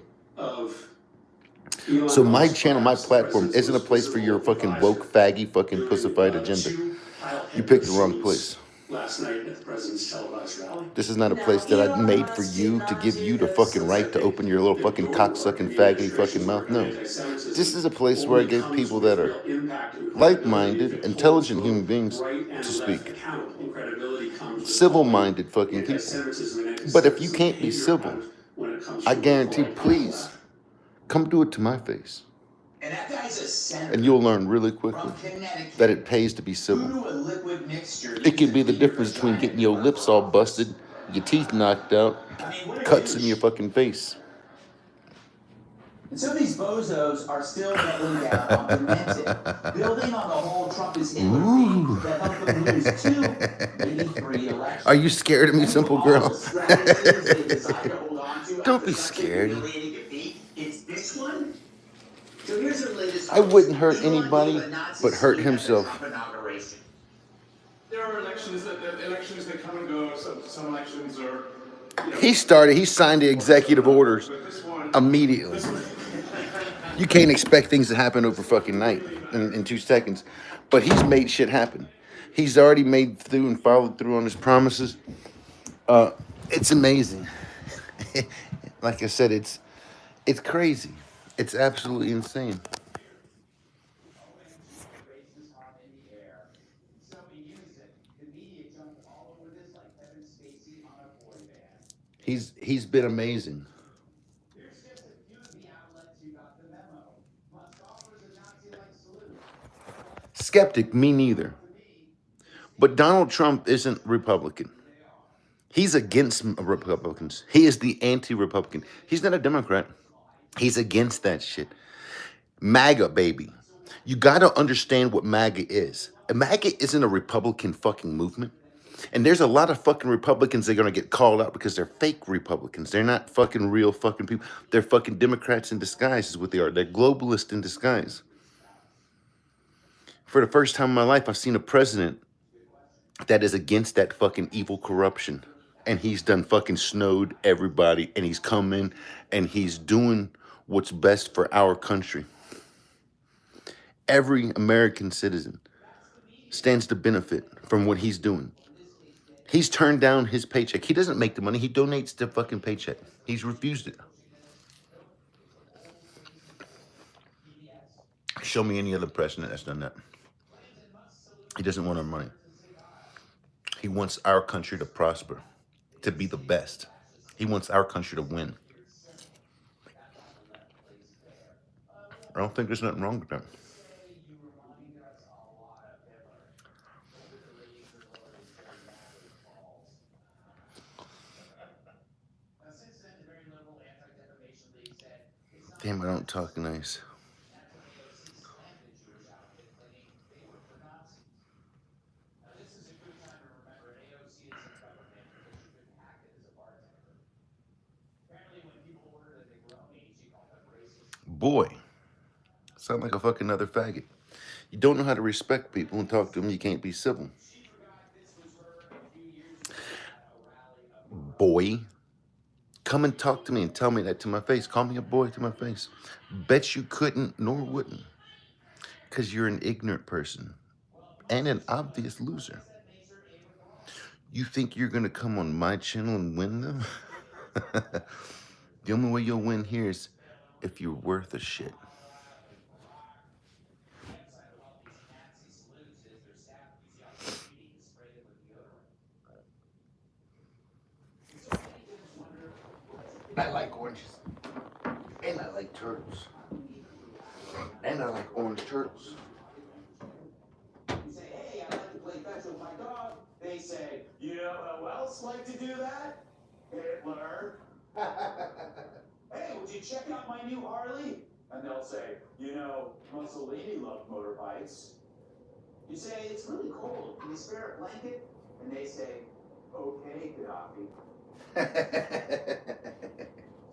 [SPEAKER 3] So my channel, my platform isn't a place for your fucking woke, faggy, fucking pussified agenda. You picked the wrong place.
[SPEAKER 12] Last night at the president's televised rally.
[SPEAKER 3] This is not a place that I made for you to give you the fucking right to open your little fucking cocksucking faggoty fucking mouth. No. This is a place where I give people that are like-minded, intelligent human beings to speak. Civil-minded fucking people. But if you can't be civil, I guarantee, please, come do it to my face.
[SPEAKER 7] And that guy's a senator.
[SPEAKER 3] And you'll learn really quickly that it pays to be civil. It can be the difference between getting your lips all busted, your teeth knocked out, cuts in your fucking face.
[SPEAKER 7] And so these bozos are still doubling down on Demented, building on the whole Trump is in that helped them lose 2, maybe 3 elections.
[SPEAKER 3] Are you scared of me, simple girl? Don't be
[SPEAKER 7] scared.
[SPEAKER 3] scaredy.
[SPEAKER 7] It's this one. So here's the latest.
[SPEAKER 3] I wouldn't hurt anybody but hurt himself.
[SPEAKER 12] There are elections that come and go. Some elections are.
[SPEAKER 3] He signed the executive orders immediately. You can't expect things to happen over fucking night in 2 seconds. But he's made shit happen. He's already made through and followed through on his promises. It's amazing. Like I said, it's crazy. It's absolutely insane. He's been amazing. Skeptic, me neither. But Donald Trump isn't Republican. He's against Republicans. He is the anti-Republican. He's not a Democrat. He's against that shit. MAGA, baby. You got to understand what MAGA is. MAGA isn't a Republican fucking movement. And there's a lot of fucking Republicans that are going to get called out because they're fake Republicans. They're not fucking real fucking people. They're fucking Democrats in disguise is what they are. They're globalists in disguise. For the first time in my life, I've seen a president that is against that fucking evil corruption. And he's done fucking snowed everybody. And he's come in and he's doing what's best for our country. Every American citizen stands to benefit from what he's doing. He's turned down his paycheck. He doesn't make the money. He donates the fucking paycheck. He's refused it. Show me any other president that's done that. He doesn't want our money. He wants our country to prosper, to be the best. He wants our country to win. I don't think there's nothing wrong with that. Damn, I don't talk nice. Boy, sound like a fucking other faggot. You don't know how to respect people and talk to them. You can't be civil. Boy, come and talk to me and tell me that to my face. Call me a boy to my face. Bet you couldn't nor wouldn't. Because you're an ignorant person and an obvious loser. You think you're going to come on my channel and win them? The only way you'll win here is if you're worth a shit. I like oranges. And I like turtles. And I like orange turtles.
[SPEAKER 7] You say, hey, I like to play fetch with my dog. They say, you know who else like to do that? Hitler. Hey, would you check out my new Harley? And they'll say, you know, Mussolini loved motorbikes. You say, it's really cold. Can you spare a blanket? And they say, okay, Gaddafi.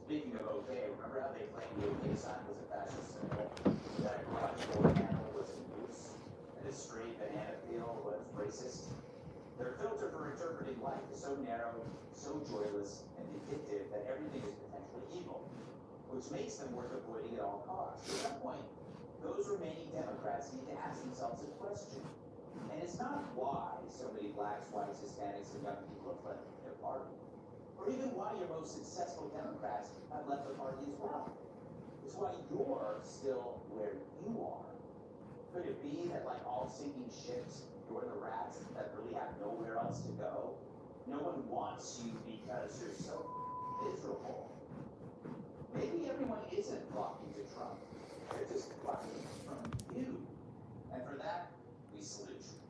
[SPEAKER 7] Speaking of okay, remember how they claimed the okay sign was a fascist symbol? That a garage door handle was a goose, and a straight banana peel was racist? Their filter for interpreting life is so narrow, so joyless, and vindictive that everything is potentially evil, which makes them worth avoiding at all costs. At some point, those remaining Democrats need to ask themselves a question. And it's not why so many blacks, whites, Hispanics, and young people have left their party. Or even why your most successful Democrats have left the party as well. It's why you're still where you are. Could it be that, like all sinking ships, you're the rats that really have nowhere else to go? No one wants you because you're so miserable. Maybe everyone isn't flocking to Trump. They're just flocking from you. And for that, we salute you.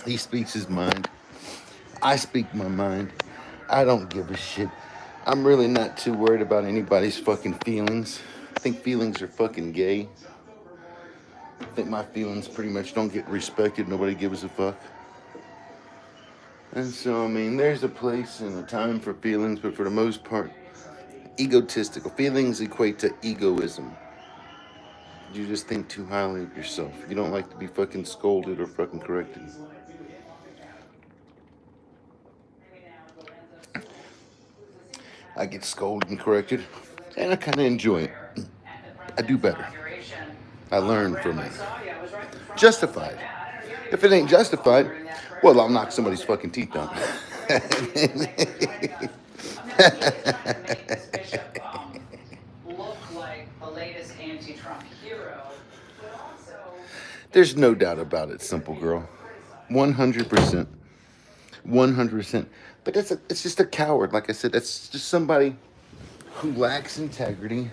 [SPEAKER 3] He speaks his mind. I speak my mind. I don't give a shit. I'm really not too worried about anybody's fucking feelings. I think feelings are fucking gay. I think my feelings pretty much don't get respected. Nobody gives a fuck. And so, I mean, there's a place and a time for feelings, but for the most part, egotistical. Feelings equate to egoism. You just think too highly of yourself. You don't like to be fucking scolded or fucking corrected. I get scolded and corrected, and I kind of enjoy it. I do better. I learn from it. Justified. If it ain't justified, well, I'll knock somebody's fucking teeth out. There's no doubt about it, simple girl. 100%. 100%. But it's just a coward. Like I said, that's just somebody who lacks integrity.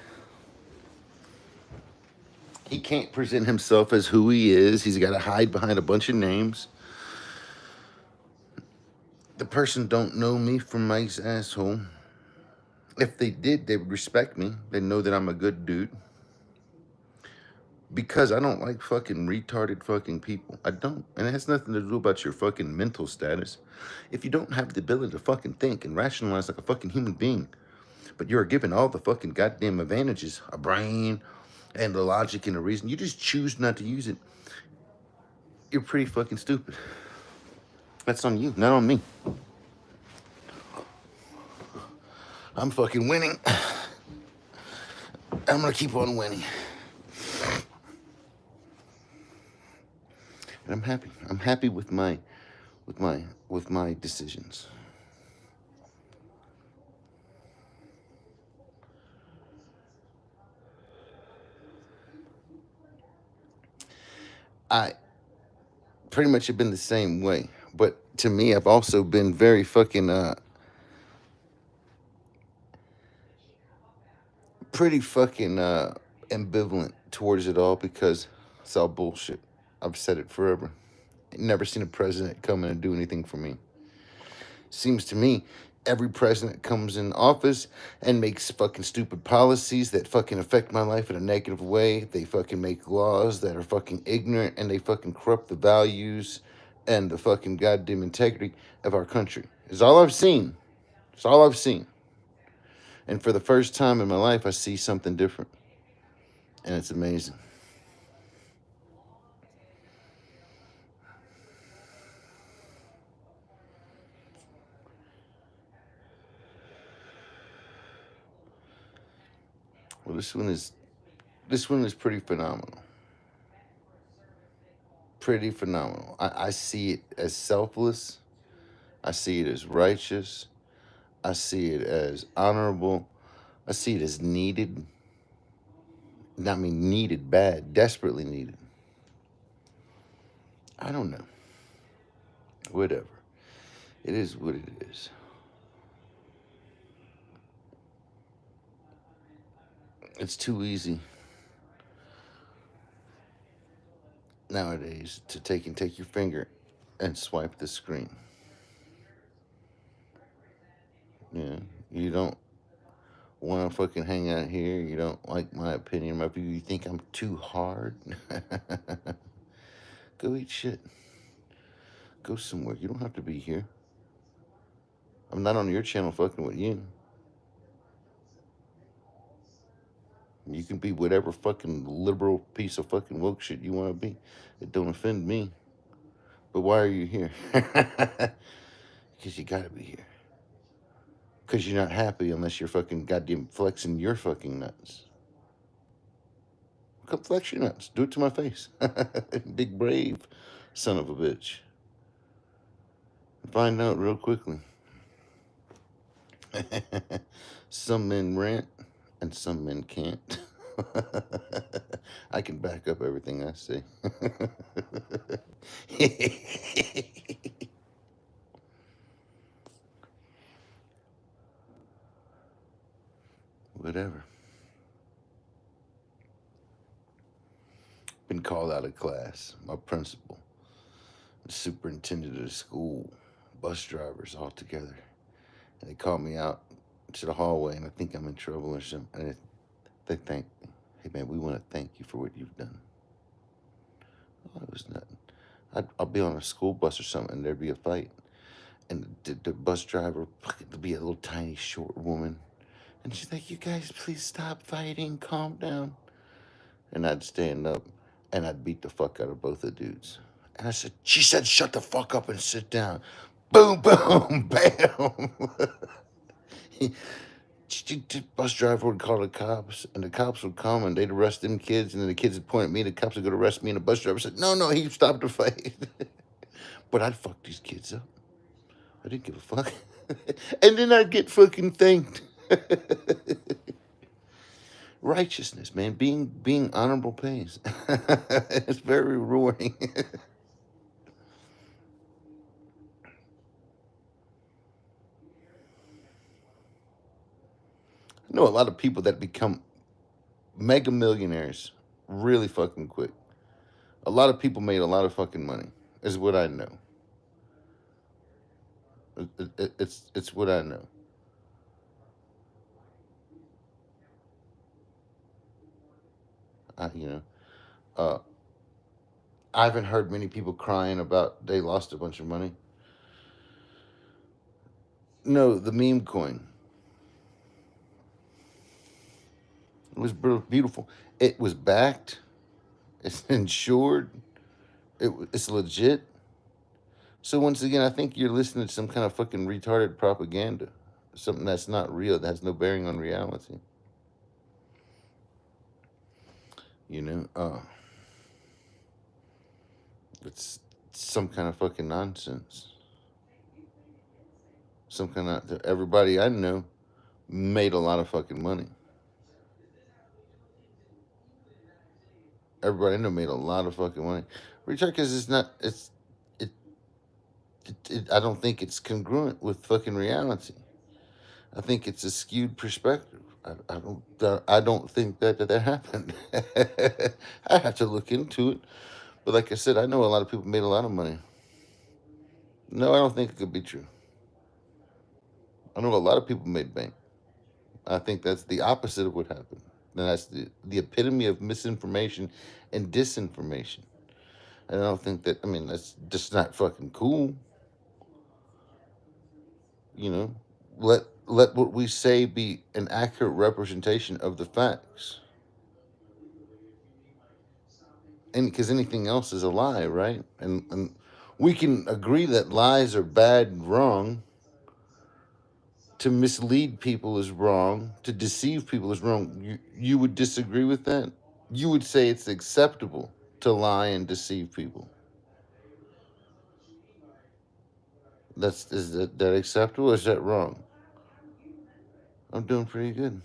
[SPEAKER 3] He can't present himself as who he is. He's got to hide behind a bunch of names. The person don't know me from Mike's asshole. If they did, they would respect me. They know that I'm a good dude. Because I don't like fucking retarded fucking people. I don't. And it has nothing to do about your fucking mental status. If you don't have the ability to fucking think and rationalize like a fucking human being, but you're given all the fucking goddamn advantages, a brain and the logic and the reason, you just choose not to use it, you're pretty fucking stupid. That's on you, not on me. I'm fucking winning. I'm gonna keep on winning. And I'm happy. I'm happy with my decisions. I pretty much have been the same way. But to me, I've also been very fucking pretty fucking ambivalent towards it all because it's all bullshit. I've said it forever. Never seen a president come in and do anything for me. Seems to me every president comes in office and makes fucking stupid policies that fucking affect my life in a negative way. They fucking make laws that are fucking ignorant and they fucking corrupt the values and the fucking goddamn integrity of our country. It's all I've seen. It's all I've seen. And for the first time in my life, I see something different. And it's amazing. Well, this one is pretty phenomenal. Pretty phenomenal. I see it as selfless. I see it as righteous. I see it as honorable. I see it as needed. I mean, needed bad, desperately needed. I don't know. Whatever. It is what it is. It's too easy nowadays to take your finger and swipe the screen. Yeah, you don't want to fucking hang out here. You don't like my opinion, my view. You think I'm too hard? Go eat shit. Go somewhere. You don't have to be here. I'm not on your channel fucking with you. You can be whatever fucking liberal piece of fucking woke shit you want to be. It don't offend me. But why are you here? Because you gotta be here. Because you're not happy unless you're fucking goddamn flexing your fucking nuts. Come flex your nuts. Do it to my face. Big brave son of a bitch. Find out real quickly. Some men rant and some men can't. I can back up everything I say. Whatever. Been called out of class. My principal, the superintendent of the school, bus drivers all together. And they called me out to the hallway, and I think I'm in trouble or something. And they thank me. Hey, man, we want to thank you for what you've done. Oh, it was nothing. I'll be on a school bus or something, and there'd be a fight. And the bus driver would be a little tiny, short woman. And she's like, you guys, please stop fighting. Calm down. And I'd stand up, and I'd beat the fuck out of both the dudes. And she said, shut the fuck up and sit down. Boom, boom, bam. The bus driver would call the cops, and the cops would come, and they'd arrest them kids, and then the kids would point at me, the cops would go to arrest me, and the bus driver said, no, he stopped the fight. But I'd fuck these kids up. I didn't give a fuck. And then I'd get fucking thanked. Righteousness, man. Being honorable pays. It's very rewarding. I know a lot of people that become mega millionaires really fucking quick. A lot of people made a lot of fucking money, is what I know. It's what I know. I haven't heard many people crying about they lost a bunch of money. No, the meme coin. It was beautiful. It was backed. It's insured. It's legit. So once again, I think you're listening to some kind of fucking retarded propaganda. Something that's not real, that has no bearing on reality. It's some kind of fucking nonsense. Some kind of, everybody I know made a lot of fucking money. Everybody I know made a lot of fucking money. Retard because it's not. It, I don't think it's congruent with fucking reality. I think it's a skewed perspective. I don't think that happened. I have to look into it. But like I said, I know a lot of people made a lot of money. No, I don't think it could be true. I know a lot of people made bank. I think that's the opposite of what happened. And that's the epitome of misinformation and disinformation. And I don't think that, I mean, that's just not fucking cool. You know, let what we say be an accurate representation of the facts. And because anything else is a lie, right? And we can agree that lies are bad and wrong. To mislead people is wrong. To deceive people is wrong. You would disagree with that? You would say it's acceptable to lie and deceive people. Is that acceptable or is that wrong? I'm doing pretty good.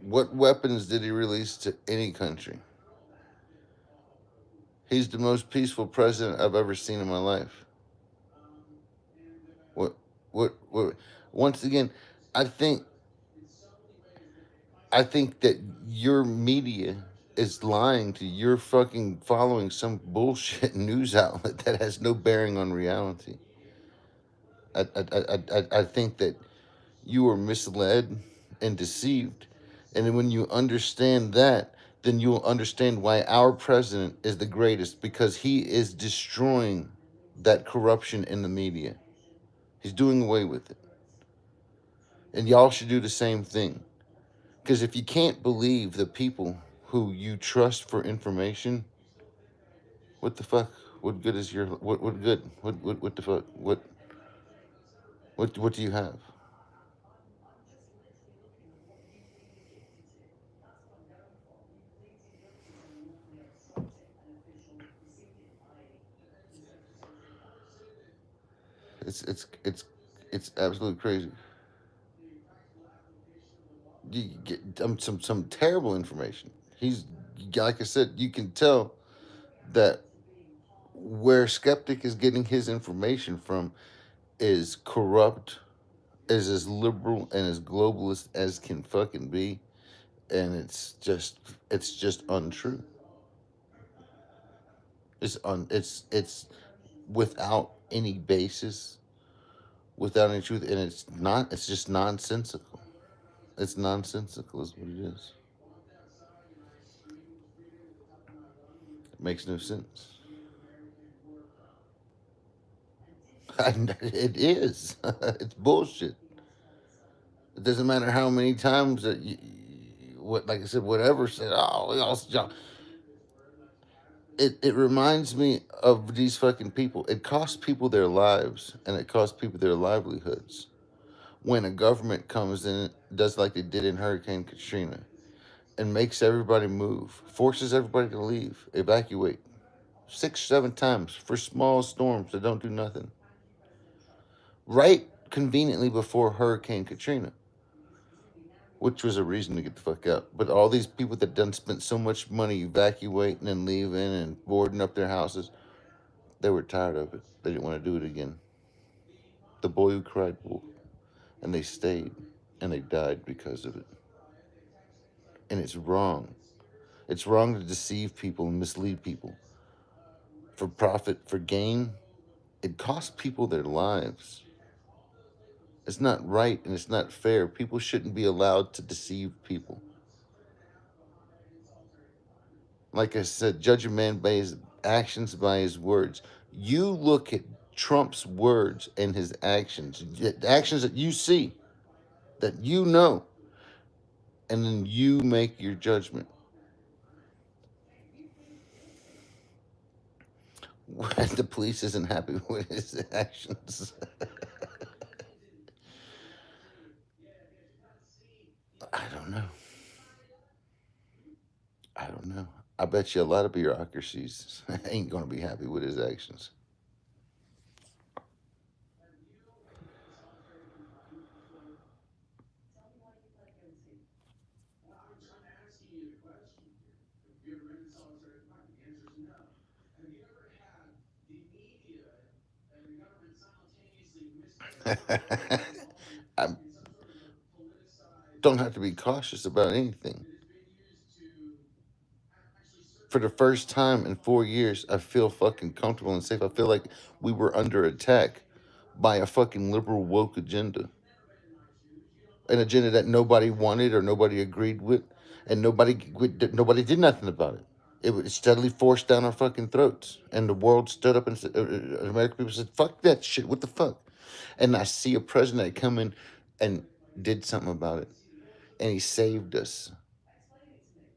[SPEAKER 3] What weapons did he release to any country? He's the most peaceful president I've ever seen in my life. What once again, I think that your media is lying to you. You're fucking following some bullshit news outlet that has no bearing on reality. I think that you are misled and deceived. And then when you understand that, then you'll understand why our president is the greatest, because he is destroying that corruption in the media. He's doing away with it. And y'all should do the same thing. Because if you can't believe the people who you trust for information, what the fuck? What good is your what good? What the fuck? What do you have? It's absolutely crazy. You get some terrible information. He's, like I said, you can tell that where Skeptic is getting his information from is corrupt, is as liberal and as globalist as can fucking be, and it's just untrue. It's without any basis, without any truth, and it's just nonsensical. It's nonsensical is what it is. It makes no sense. It is. It's bullshit. It doesn't matter how many times that like I said, whatever said. Oh, y'all. It reminds me of these fucking people. It costs people their lives and it costs people their livelihoods when a government comes in, does like they did in Hurricane Katrina, and makes everybody move, forces everybody to leave, evacuate 6, 7 times for small storms that don't do nothing. Right conveniently before Hurricane Katrina, which was a reason to get the fuck out. But all these people that done spent so much money evacuating and leaving and boarding up their houses, they were tired of it. They didn't want to do it again. The boy who cried wolf. And they stayed and they died because of it. And it's wrong. It's wrong to deceive people and mislead people. For profit, for gain, it costs people their lives. It's not right and it's not fair. People shouldn't be allowed to deceive people. Like I said, judge a man by his actions, by his words. You look at Trump's words and his actions, actions that you see, that you know, and then you make your judgment. The police isn't happy with his actions. I don't know. bet you a lot of bureaucracies ain't going to be happy with his actions. I don't have to be cautious about anything. For the first time in 4 years, I feel fucking comfortable and safe. I feel like we were under attack by a fucking liberal woke agenda. An agenda that nobody wanted or nobody agreed with, and nobody did nothing about it. It was steadily forced down our fucking throats, and the world stood up and said, American people said, "Fuck that shit! What the fuck?" And I see a president come in and did something about it, and he saved us,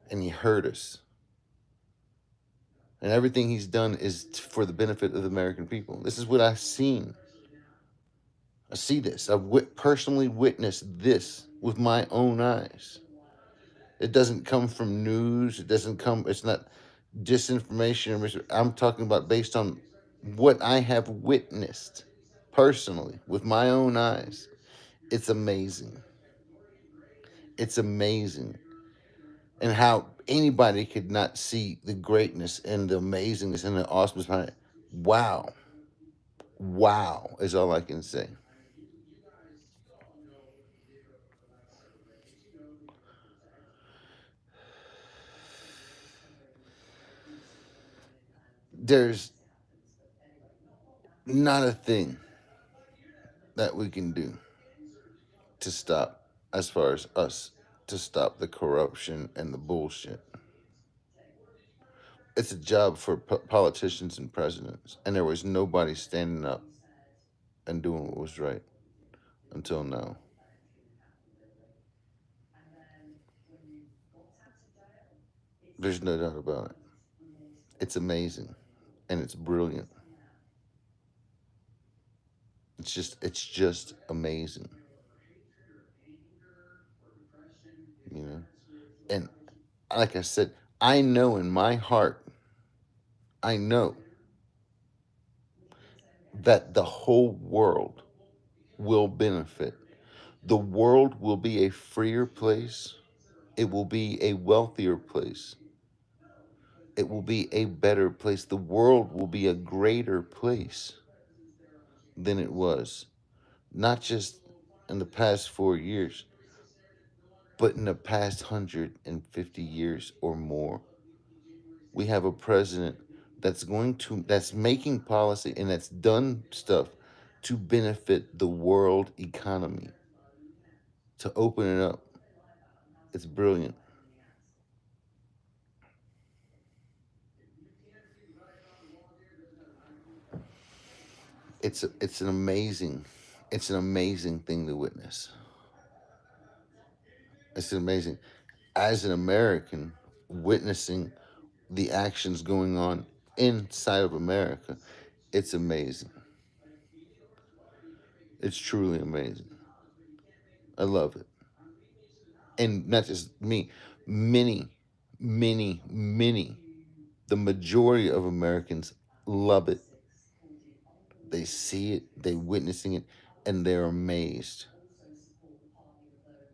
[SPEAKER 3] and he heard us, and everything he's done is for the benefit of the American people. This is what I've seen. I see this. I've personally witnessed this with my own eyes. It doesn't come from news. It doesn't come. It's not disinformation. I'm talking about based on what I have witnessed personally with my own eyes. It's amazing. It's amazing. And how anybody could not see the greatness and the amazingness and the awesomeness behind it. Wow. Wow is all I can say. There's not a thing that we can do to stop, as far as us, to stop the corruption and the bullshit. It's a job for politicians and presidents, and there was nobody standing up and doing what was right until now. There's no doubt about it. It's amazing, and it's brilliant. It's just amazing. You know? And like I said, I know in my heart, I know that the whole world will benefit. The world will be a freer place. It will be a wealthier place. It will be a better place. The world will be a greater place than it was. Not just in the past 4 years, but in the past 150 years or more. We have a president that's making policy and that's done stuff to benefit the world economy, to open it up. It's brilliant. It's an amazing thing to witness. It's amazing as an American witnessing the actions going on inside of America. It's amazing. It's truly amazing. I love it. And not just me, many, the majority of Americans love it. They see it, they witnessing it, and they're amazed.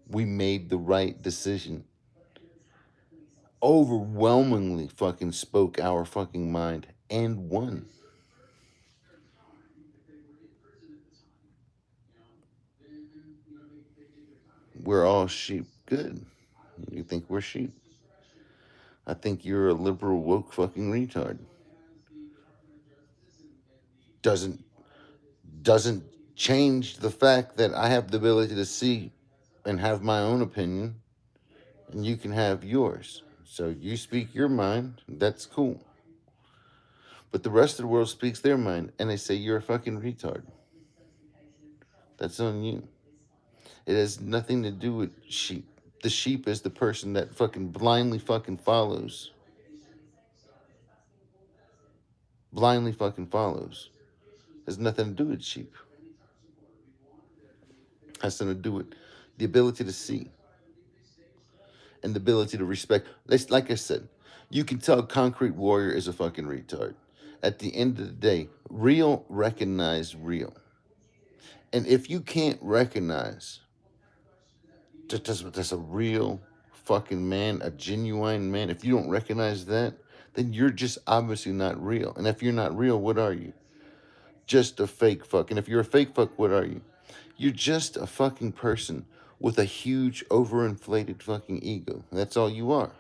[SPEAKER 3] We made the right decision. Overwhelmingly fucking spoke our fucking mind and won. We're all sheep. Good. You think we're sheep? I think you're a liberal woke fucking retard. Doesn't change the fact that I have the ability to see and have my own opinion, and you can have yours. So you speak your mind, that's cool. But the rest of the world speaks their mind, and they say you're a fucking retard. That's on you. It has nothing to do with sheep. The sheep is the person that fucking blindly fucking follows. Blindly fucking follows. Has nothing to do with sheep. Has something to do with the ability to see and the ability to respect. Like I said, You can tell Concrete Warrior is a fucking retard. At the end of the day, real recognize real. And if you can't recognize that's a real fucking man, a genuine man, if you don't recognize that, then you're just obviously not real. And if you're not real, what are you? Just a fake fuck. And if you're a fake fuck, what are you? You're just a fucking person with a huge overinflated fucking ego. That's all you are.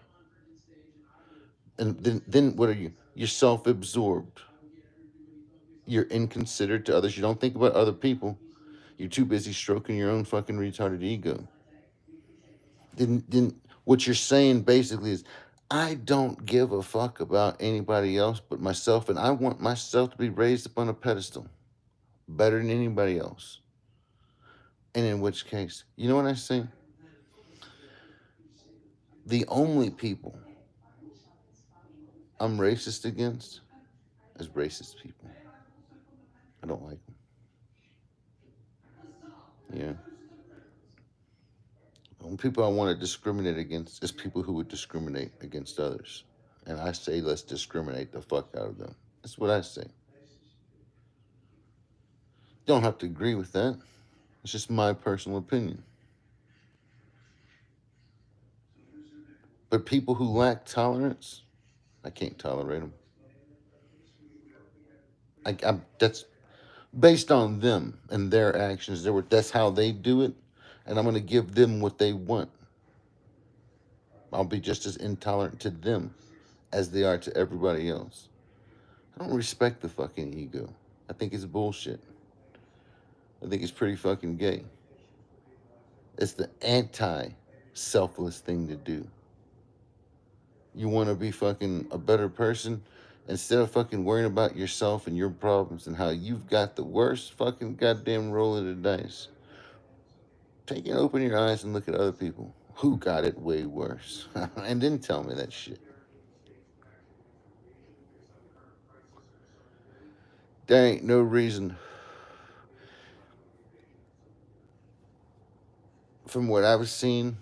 [SPEAKER 3] And then what are you? You're self-absorbed. You're inconsiderate to others. You don't think about other people. You're too busy stroking your own fucking retarded ego. Then what you're saying basically is, I don't give a fuck about anybody else but myself, and I want myself to be raised up on a pedestal better than anybody else. And in which case, you know what I say? The only people I'm racist against is racist people. I don't like them. Yeah. The only people I want to discriminate against is people who would discriminate against others. And I say, let's discriminate the fuck out of them. That's what I say. Don't have to agree with that. It's just my personal opinion. But people who lack tolerance, I can't tolerate them. That's based on them and their actions. That's how they do it, and I'm going to give them what they want. I'll be just as intolerant to them as they are to everybody else. I don't respect the fucking ego. I think it's bullshit. I think it's pretty fucking gay. It's the anti-selfless thing to do. You want to be fucking a better person? Instead of fucking worrying about yourself and your problems and how you've got the worst fucking goddamn roll of the dice, take and open your eyes and look at other people who got it way worse. And then tell me that shit. There ain't no reason, from what I've seen,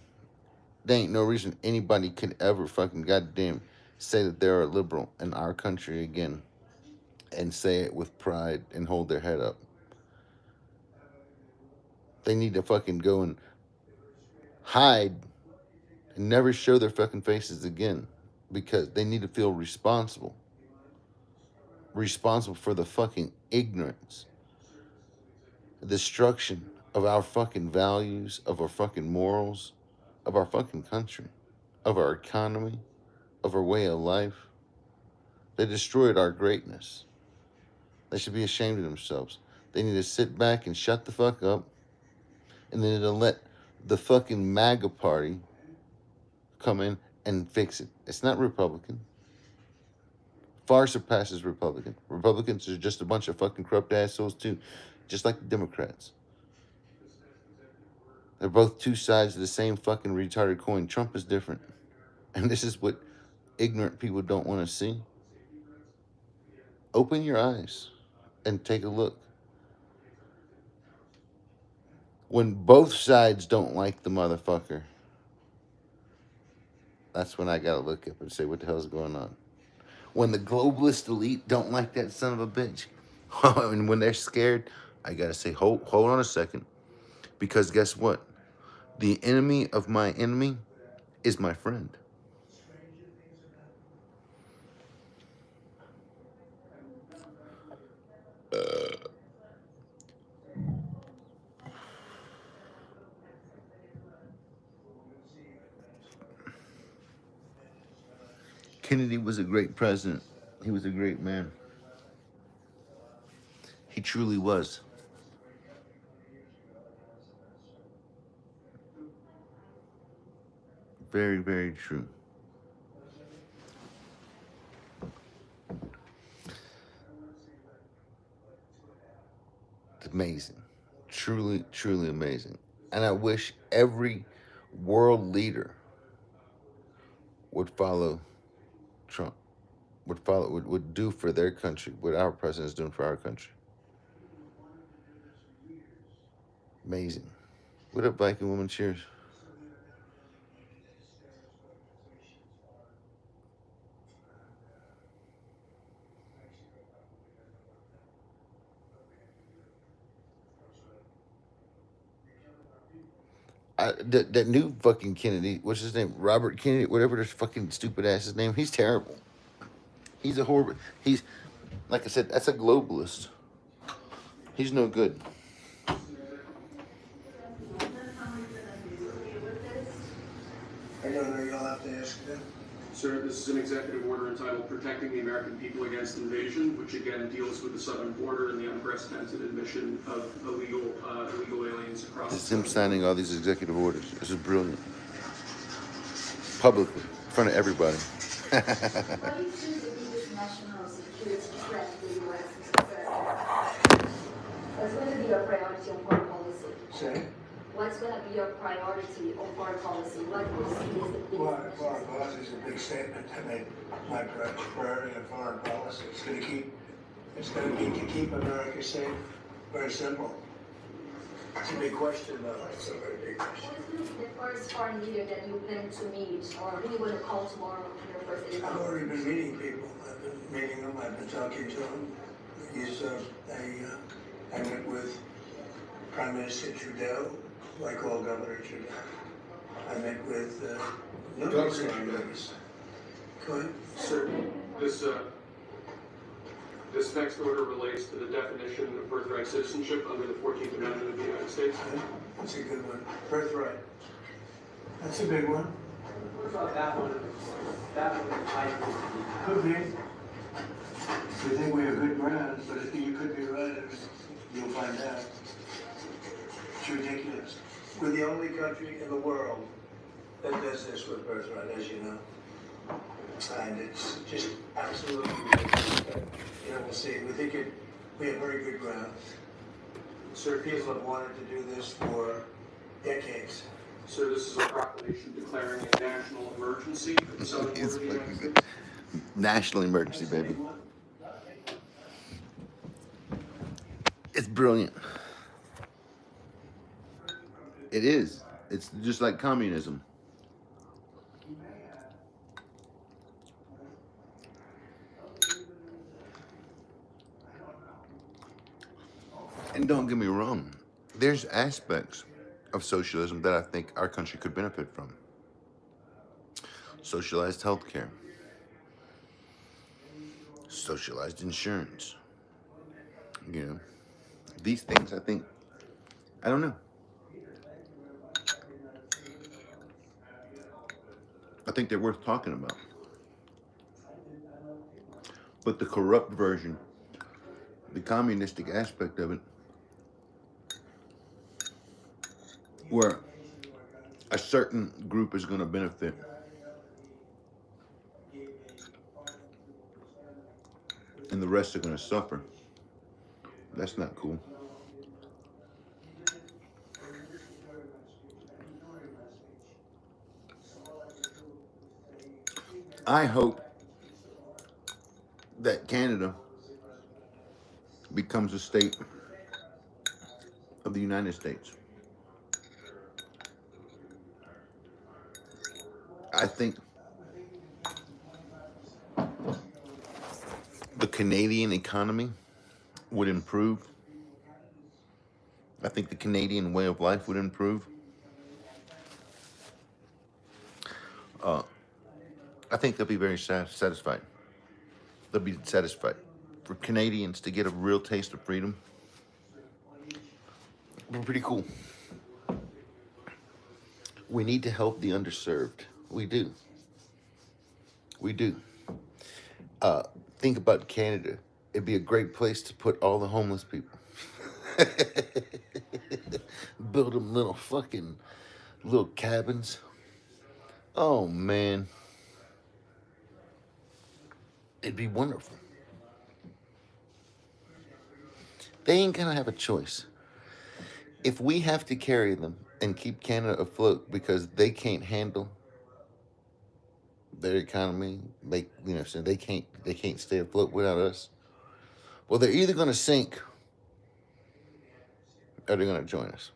[SPEAKER 3] there ain't no reason anybody could ever fucking goddamn say that they're a liberal in our country again and say it with pride and hold their head up. They need to fucking go and hide and never show their fucking faces again because they need to feel responsible. Responsible for the fucking ignorance, the destruction of our fucking values, of our fucking morals, of our fucking country, of our economy, of our way of life. They destroyed our greatness. They should be ashamed of themselves. They need to sit back and shut the fuck up, and then to let the fucking MAGA party come in and fix it. It's not Republican. Far surpasses Republican. Republicans are just a bunch of fucking corrupt assholes too, just like the Democrats. They're both two sides of the same fucking retarded coin. Trump is different. And this is what ignorant people don't want to see. Open your eyes and take a look. When both sides don't like the motherfucker, that's when I gotta look up and say, what the hell's going on? When the globalist elite don't like that son of a bitch, and when they're scared, I gotta say, hold on a second. Because guess what? The enemy of my enemy is my friend. Kennedy was a great president. He was a great man. He truly was. Very, very true. It's amazing. Truly, truly amazing. And I wish every world leader would follow Trump, would do for their country what our president is doing for our country. Amazing. What up, Viking woman? Cheers.
[SPEAKER 1] that new fucking Kennedy, what's his name? Robert Kennedy, whatever this fucking stupid ass his name. He's terrible. He's a horrible. He's like I said, that's a globalist. He's no good.
[SPEAKER 2] I don't know, you'll have to ask them.
[SPEAKER 12] Sir, this is an executive order entitled Protecting the American People Against Invasion, which again deals with the southern border and the unprecedented admission of illegal aliens across
[SPEAKER 1] It's
[SPEAKER 12] the
[SPEAKER 1] him
[SPEAKER 12] southern
[SPEAKER 1] signing all these executive orders. This is brilliant. Publicly, in front of everybody.
[SPEAKER 8] What is the biggest national security threat to the U.S. Mr. President? What's going to be your priority on foreign policy?
[SPEAKER 2] Say?
[SPEAKER 8] What's going to be your priority on foreign policy? What do you see as the biggest
[SPEAKER 2] Foreign policy is a big statement to make. My priority on foreign policy. It's going to be to keep America safe. Very simple. It's a big question, though. It's a very big question.
[SPEAKER 8] What is the first foreign leader that you plan to meet, or who you want to call tomorrow in your first day?
[SPEAKER 2] I've already been meeting people. I've been meeting them. I've been talking to him. I met with Prime Minister Trudeau, like all Governor Trudeau. I met with numerous governors. Go ahead.
[SPEAKER 12] Sir, this next order relates to the definition of birthright citizenship under the 14th Amendment of the United States.
[SPEAKER 2] That's a good one. Birthright. That's a big one.
[SPEAKER 7] What about that one? That one
[SPEAKER 2] Could be. We think we have good grounds, but I think you could be right. You'll find out. It's ridiculous. We're the only country in the world that does this with birthright, as you know. And it's just absolutely ridiculous. You know, we'll see. We have very good grounds. Sir, people have wanted to do this for decades.
[SPEAKER 12] Sir, this is a proclamation declaring a national emergency for the southern border of the United States.
[SPEAKER 1] National emergency, baby. It's brilliant. It is. It's just like communism. And don't get me wrong, there's aspects of socialism that I think our country could benefit from. Socialized healthcare, socialized insurance. You know, these things I think, I don't know. I think they're worth talking about. But the corrupt version, the communistic aspect of it, where a certain group is going to benefit and the rest are going to suffer. That's not cool. I hope that Canada becomes a state of the United States. I think the Canadian economy would improve. I think the Canadian way of life would improve. I think they'll be very satisfied. They'll be satisfied. For Canadians to get a real taste of freedom, it'll be pretty cool. We need to help the underserved. We do. We do. Think about Canada. It'd be a great place to put all the homeless people. Build them little cabins. Oh, man. It'd be wonderful. They ain't gonna have a choice. If we have to carry them and keep Canada afloat because they can't handle their economy, so they can't stay afloat without us. Well, they're either gonna sink or they're gonna join us.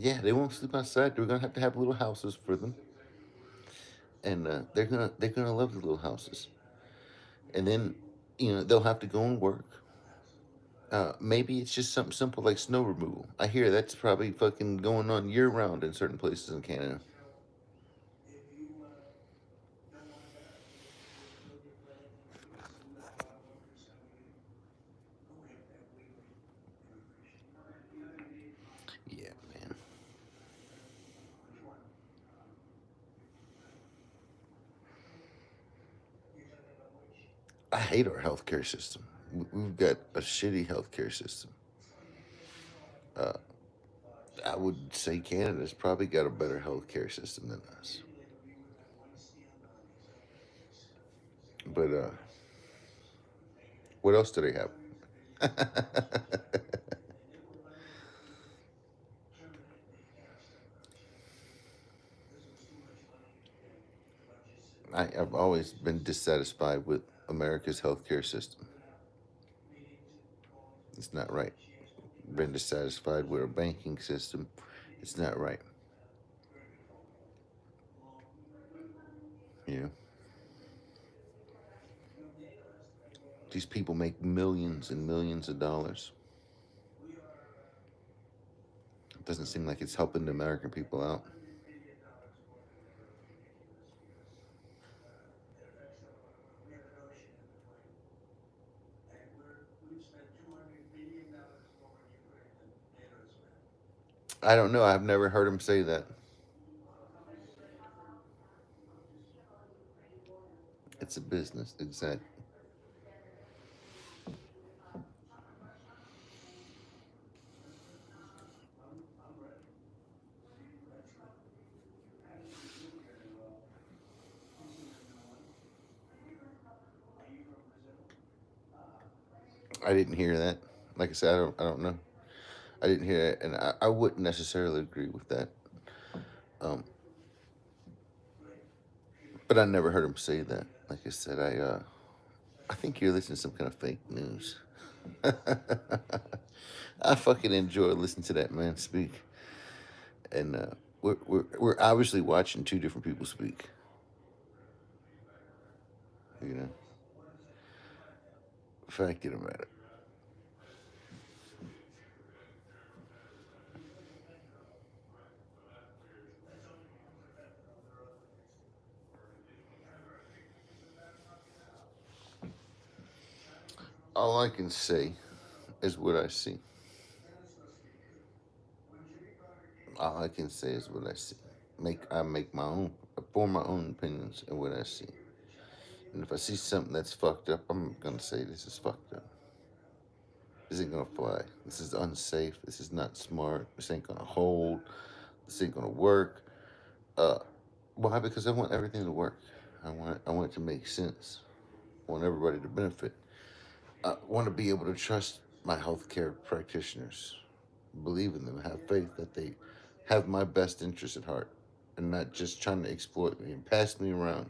[SPEAKER 1] Yeah, they won't sleep outside. We're gonna have to have little houses for them.
[SPEAKER 3] and they're gonna love the little houses. And then, they'll have to go and work. Maybe it's just something simple like snow removal. I hear that's probably fucking going on year round in certain places in Canada. Yeah, man. I hate our healthcare system. We've got a shitty healthcare system. Uh, I would say Canada's probably got a better healthcare system than us. But what else do they have? I've always been dissatisfied with America's healthcare system. It's not right. Been dissatisfied with our banking system. It's not right. You know, these people make millions and millions of dollars. It doesn't seem like it's helping the American people out. I don't know. I've never heard him say that. It's a business, exactly. I didn't hear that. Like I said, I don't know. I didn't hear it, and I wouldn't necessarily agree with that. Um, but I never heard him say that. Like I said, I think you're listening to some kind of fake news. I fucking enjoy listening to that man speak, and we're obviously watching two different people speak. You know, fact of the matter. All I can say is what I see. All I can say is what I see. I make my own, form my own opinions of what I see. And if I see something that's fucked up, I'm gonna say this is fucked up. This ain't gonna fly. This is unsafe. This is not smart. This ain't gonna hold. This ain't gonna work. Uh, why? Because I want everything to work. I want it to make sense. I want everybody to benefit. I want to be able to trust my healthcare practitioners, believe in them, have faith that they have my best interest at heart, and not just trying to exploit me and pass me around.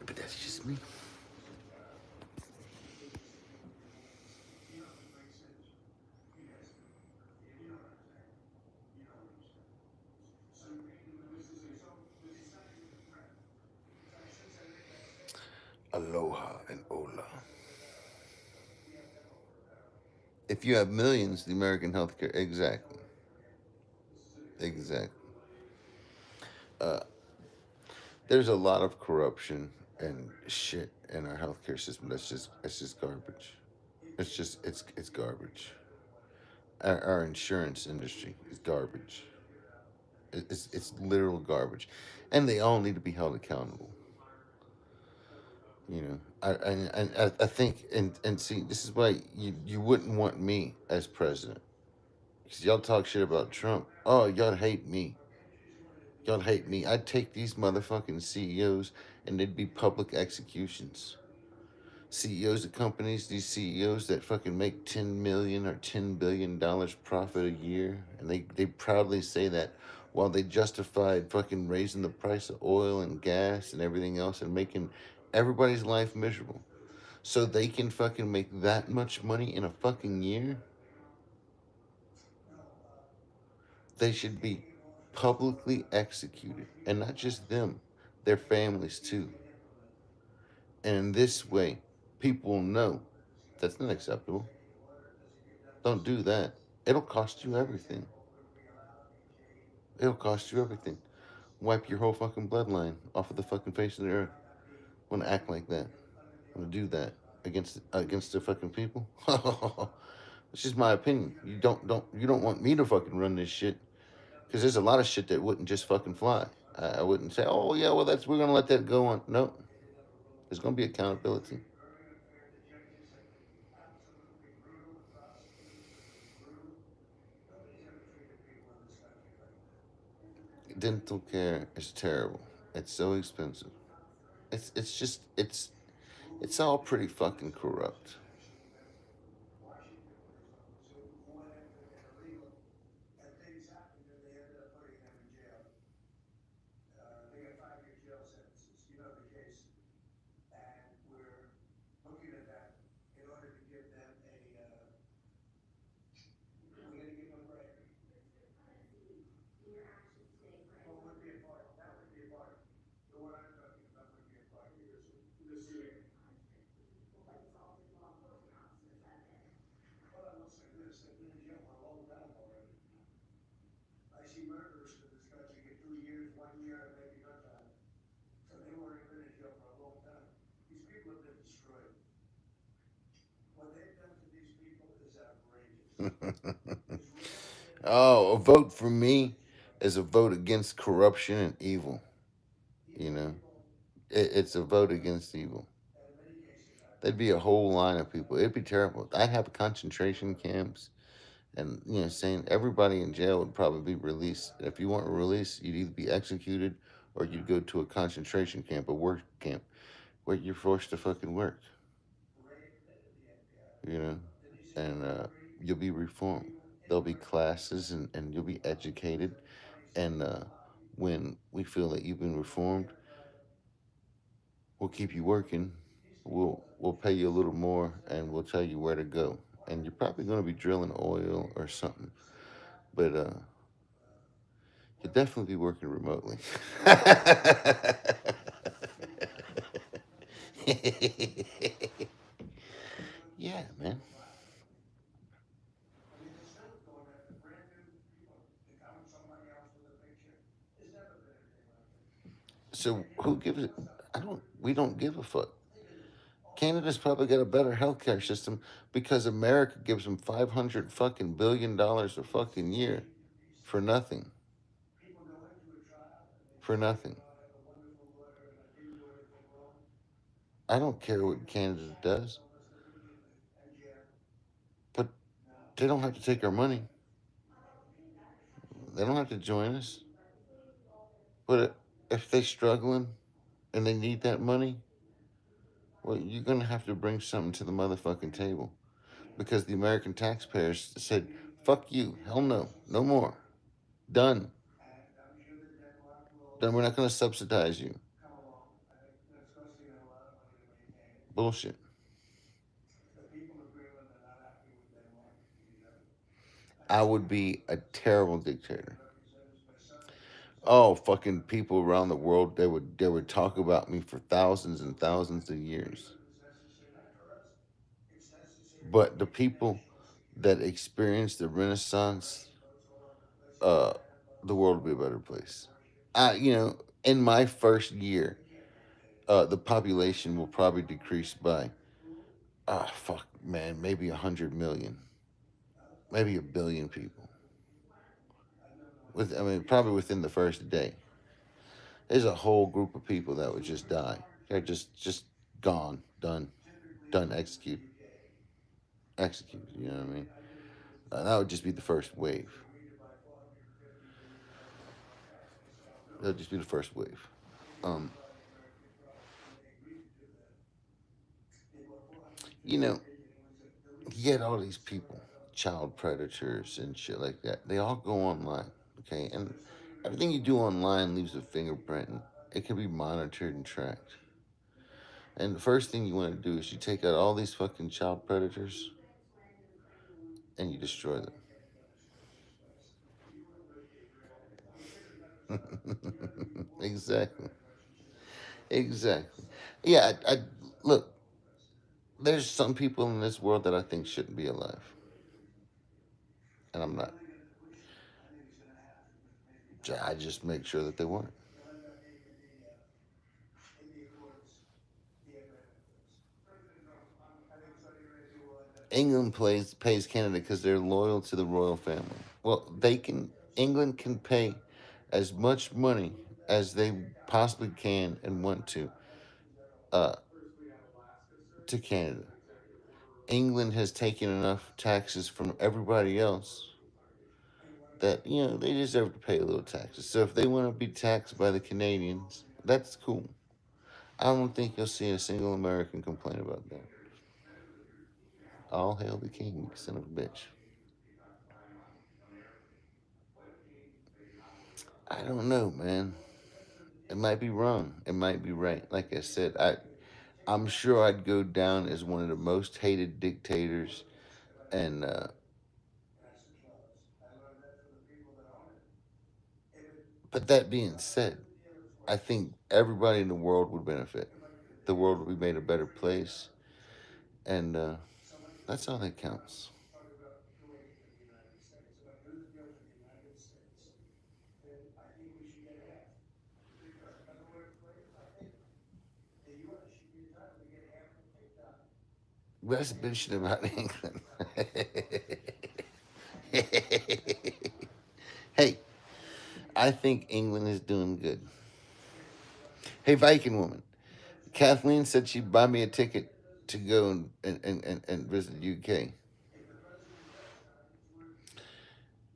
[SPEAKER 3] But that's just me. Aloha and Ola. If you have millions, the American healthcare, exactly. Exactly. Uh, there's a lot of corruption and shit in our healthcare system. It's just garbage. It's garbage. Our insurance industry is garbage. It's literal garbage, and they all need to be held accountable. You know, I think and see, this is why you wouldn't want me as president, because y'all talk shit about Trump. Oh, y'all hate me. Y'all hate me. I'd take these motherfucking CEOs and they'd be public executions. CEOs of companies, these CEOs that fucking make 10 million or $10 billion profit a year, and they proudly say that while they justified fucking raising the price of oil and gas and everything else and making everybody's life miserable. so they can fucking make that much money in a fucking year? They should be publicly executed. And not just them, their families too. And in this way, people will know that's not acceptable. Don't do that. It'll cost you everything. It'll cost you everything. Wipe your whole fucking bloodline off of the fucking face of the earth. Want to act like that? Want to do that against the fucking people? It's just my opinion. You don't want me to fucking run this shit, because there's a lot of shit that wouldn't just fucking fly. I wouldn't say, oh yeah, well we're gonna let that go on. No, there's gonna be accountability. Dental care is terrible. It's so expensive. It's all pretty fucking corrupt. Oh, a vote for me is a vote against corruption and evil. You know, it's a vote against evil. There'd be a whole line of people. It'd be terrible. I'd have concentration camps, and saying everybody in jail would probably be released. And if you weren't released, you'd either be executed or you'd go to a concentration camp, a work camp, where you're forced to fucking work. And you'll be reformed. There'll be classes, and you'll be educated. And when we feel that you've been reformed, we'll keep you working. We'll pay you a little more, and we'll tell you where to go. And you're probably going to be drilling oil or something, but you'll definitely be working remotely. Yeah, man. So who gives it? I don't. We don't give a fuck. Canada's probably got a better healthcare system because America gives them $500 fucking $billion a fucking year for nothing. For nothing. I don't care what Canada does, but they don't have to take our money. They don't have to join us. But if they're struggling and they need that money, well, you're going to have to bring something to the motherfucking table. Because the American taxpayers said, fuck you, hell no, no more. Done. Then we're not going to subsidize you. Bullshit. I would be a terrible dictator. Oh, fucking people around the world, they would talk about me for thousands and thousands of years. But the people that experience the Renaissance, the world will be a better place. In my first year, the population will probably decrease by, fuck, man, maybe 100 million, maybe 1 billion people. Probably within the first day. There's a whole group of people that would just die. They're just gone, done, execute. You know what I mean? That would just be the first wave. That would just be the first wave. You get all these people, child predators and shit like that. They all go online, okay? And everything you do online leaves a fingerprint. And it can be monitored and tracked. And the first thing you want to do is you take out all these fucking child predators and you destroy them. Exactly. Exactly. Yeah, I look, there's some people in this world that I think shouldn't be alive. And I'm not. I just make sure that they weren't. England pays Canada because they're loyal to the royal family. Well, England can pay as much money as they possibly can and want uh, to Canada. England has taken enough taxes from everybody else that, they deserve to pay a little taxes. So if they want to be taxed by the Canadians, that's cool. I don't think you'll see a single American complain about that. All hail the king, you son of a bitch. I don't know, man. It might be wrong. It might be right. Like I said, I'm sure I'd go down as one of the most hated dictators. And but that being said, I think everybody in the world would benefit. The world would be made a better place, and that's all that counts. Let's bitch about England. Hey, I think England is doing good. Hey, Viking woman. Kathleen said she'd buy me a ticket to go and visit the UK.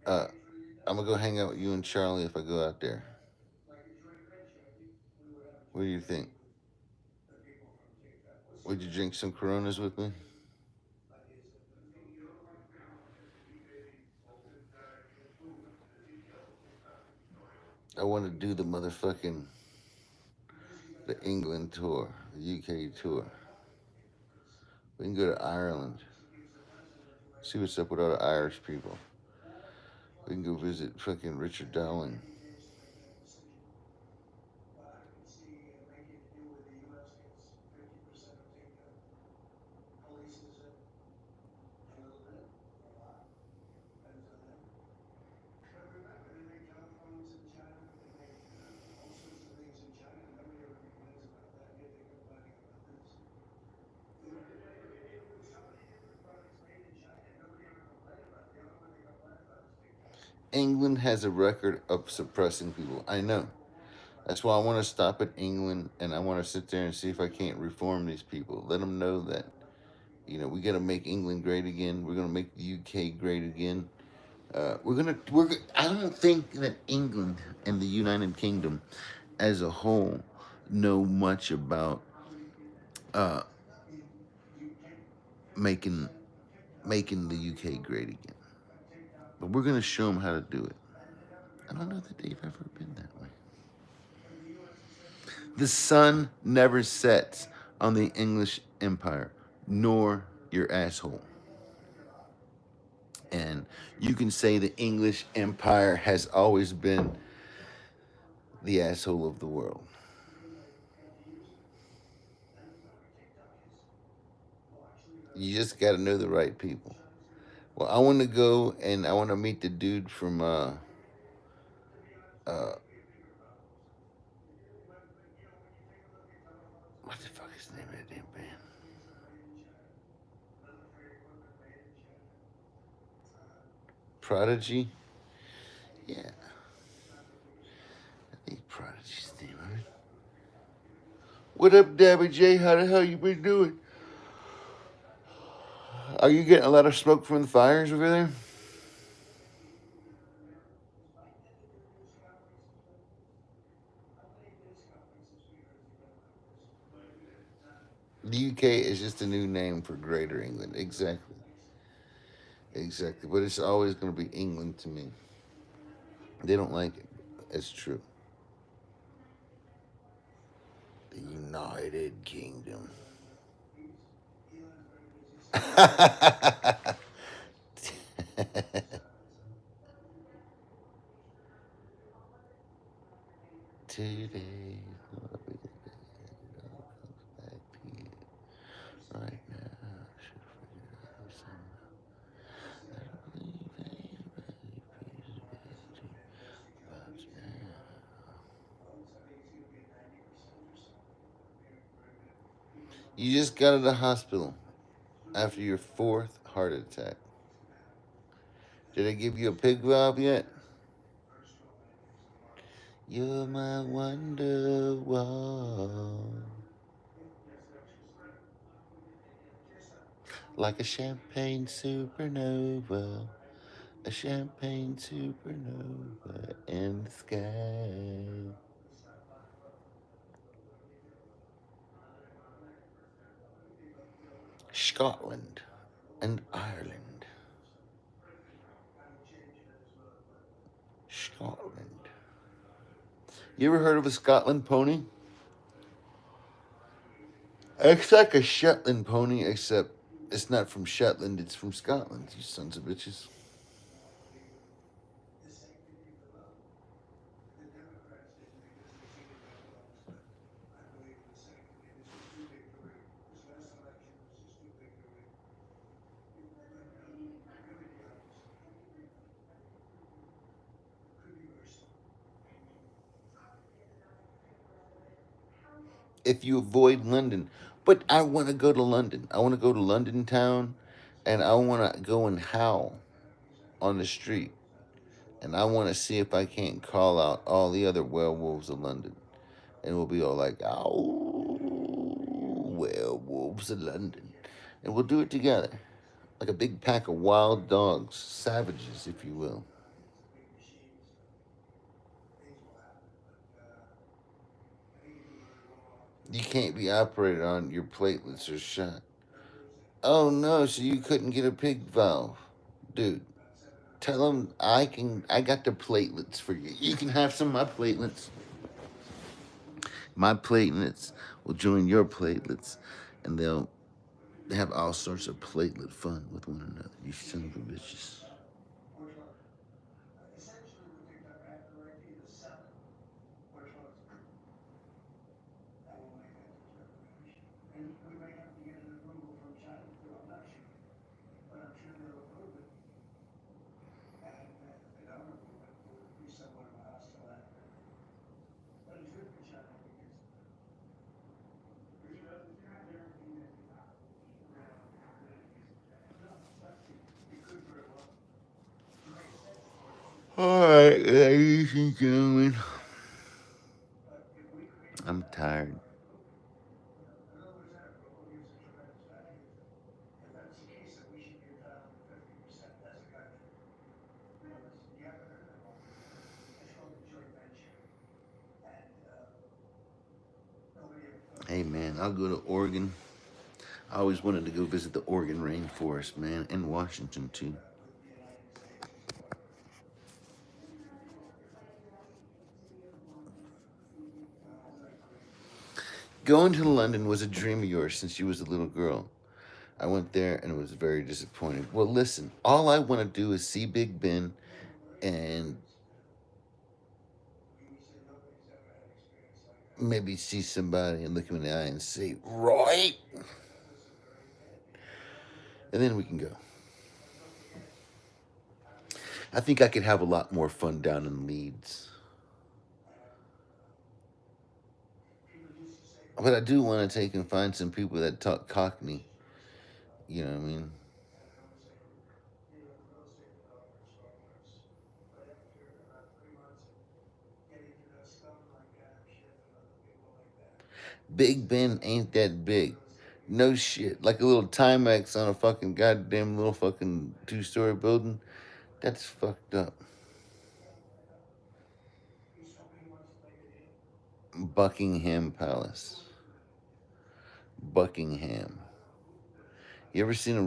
[SPEAKER 3] I'm going to go hang out with you and Charlie if I go out there. What do you think? Would you drink some Coronas with me? I want to do the England tour, the UK tour. We can go to Ireland. See what's up with all the Irish people. We can go visit fucking Richard Dowling. England has a record of suppressing people. I know. That's why I want to stop at England and I want to sit there and see if I can't reform these people. Let them know that, we got to make England great again. We're going to make the UK great again. I don't think that England and the United Kingdom as a whole know much about making the UK great again. But we're going to show them how to do it. I don't know that they've ever been that way. The sun never sets on the English Empire, nor your asshole. And you can say the English Empire has always been the asshole of the world. You just got to know the right people. Well, I want to go and I want to meet the dude from what the fuck is the name of that damn band? Prodigy? Yeah. I think Prodigy's the name of it. What up, Dabby J? How the hell you been doing? Are you getting a lot of smoke from the fires over there? The UK is just a new name for Greater England. Exactly. Exactly. But it's always going to be England to me. They don't like it. It's true. The United Kingdom. Today, right now, you just got out of the hospital after your 4th heart attack. Did I give you a pig valve yet? You're my wonder wall. Like a champagne supernova. A champagne supernova in the sky. Scotland and Ireland. Scotland. You ever heard of a Scotland pony? It's like a Shetland pony, except it's not from Shetland, it's from Scotland, you sons of bitches. If you avoid London. But I want to go to London. I want to go to London town, and I want to go and howl on the street. And I want to see if I can't call out all the other werewolves of London. And we'll be all like, "Ow, werewolves of London." And we'll do it together. Like a big pack of wild dogs. Savages, if you will. You can't be operated on, your platelets are shot. Oh no, so you couldn't get a pig valve. Dude, tell them I got the platelets for you. You can have some of my platelets. My platelets will join your platelets, and they'll have all sorts of platelet fun with one another. You son of a bitches. Alright, ladies and gentlemen. I'm tired. Hey man, I'll go to Oregon. I always wanted to go visit the Oregon rainforest, man, and Washington too. Going to London was a dream of yours since you was a little girl. I went there and it was very disappointing. Well, listen, all I want to do is see Big Ben and maybe see somebody and look him in the eye and say, "Right?" And then we can go. I think I could have a lot more fun down in Leeds. But I do want to take and find some people that talk Cockney. You know what I mean? Big Ben ain't that big. No shit. Like a little Timex on a fucking goddamn little fucking 2-story building. That's fucked up. Buckingham Palace. Buckingham. You ever seen a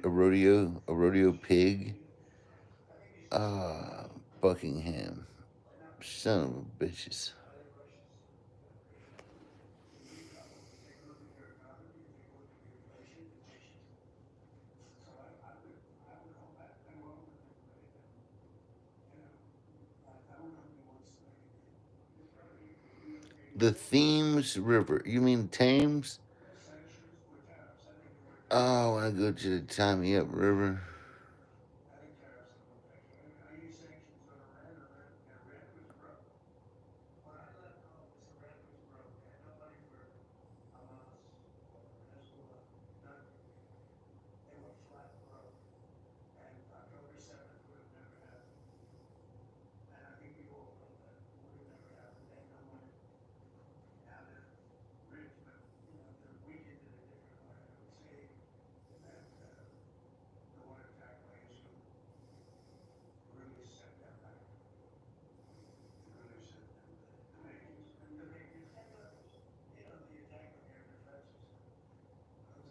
[SPEAKER 3] rodeo pig? Buckingham. Son of a bitches. The Thames River. You mean Thames? Oh, I want to go to the Tommy Up River.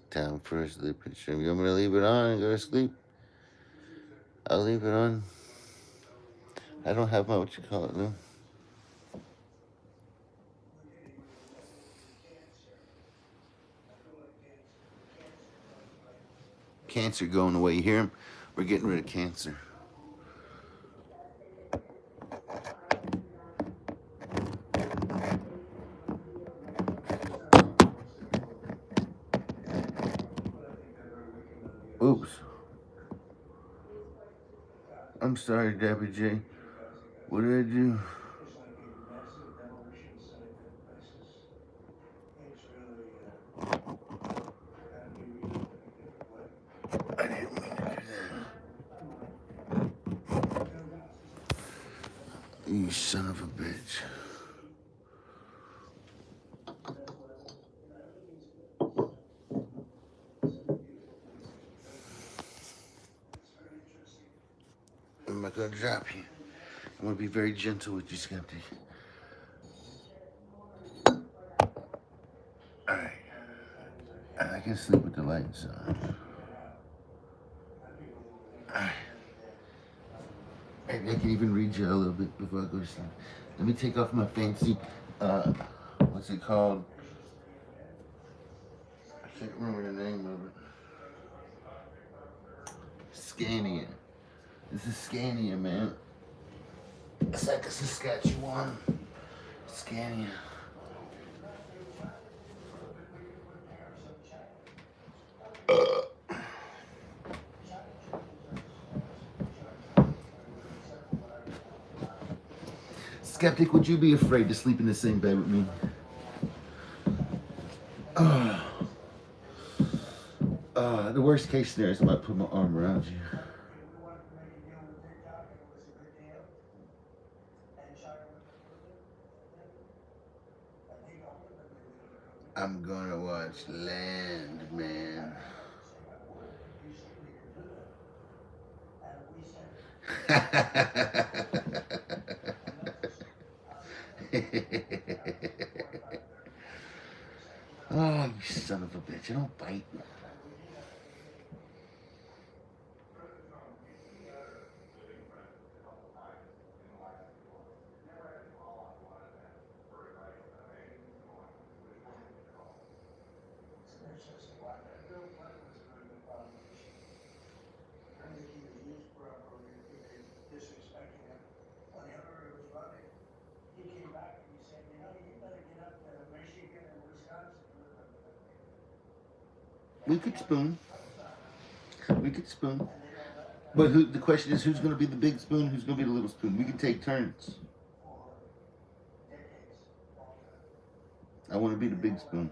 [SPEAKER 3] Time for a sleeping stream. You want me to leave it on and go to sleep? I'll leave it on. I don't have my what you call it though. Cancer going away. You hear him? We're getting rid of cancer. Oops. I'm sorry, Debbie J. What did I do? I didn't mean to do that. You son of a bitch. I'm not gonna drop you. I'm gonna be very gentle with you, Skeptic. Alright. I can sleep with the lights on. Alright. Maybe I can even read you a little bit before I go to sleep. Let me take off my fancy, what's it called? I can't remember the name of it. Scania. This is Scania, man. It's like a Saskatchewan. Scania. Skeptic, would you be afraid to sleep in the same bed with me? The worst case scenario is I might put my arm around you. I'm gonna watch Land, man. Oh, you son of a bitch. I don't bite. We could spoon. We could spoon. But the question is, who's going to be the big spoon? Who's going to be the little spoon? We can take turns. I want to be the big spoon.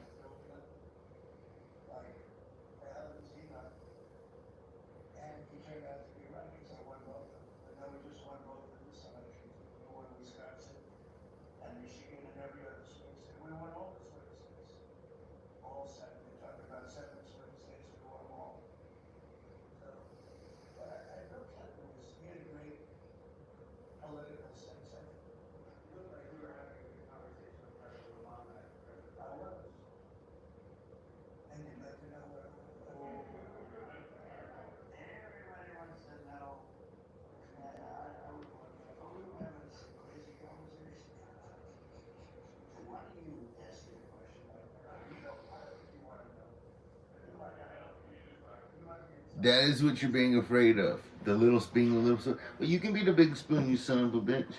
[SPEAKER 3] That is what you're being afraid of. The little spoon, the little spoon. But you can be the big spoon, you son of a bitch.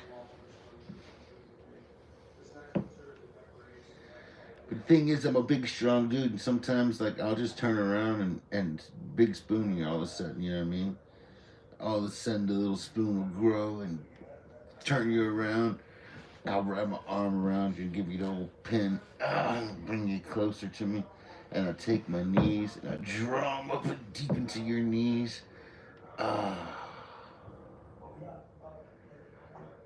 [SPEAKER 3] thing is, I'm a big, strong dude, and sometimes like I'll just turn around and big spoon you all of a sudden. You know what I mean? All of a sudden, the little spoon will grow and turn you around. I'll wrap my arm around you and give you the old pin, bring you closer to me, and I take my knees and I draw them up deep into your knees.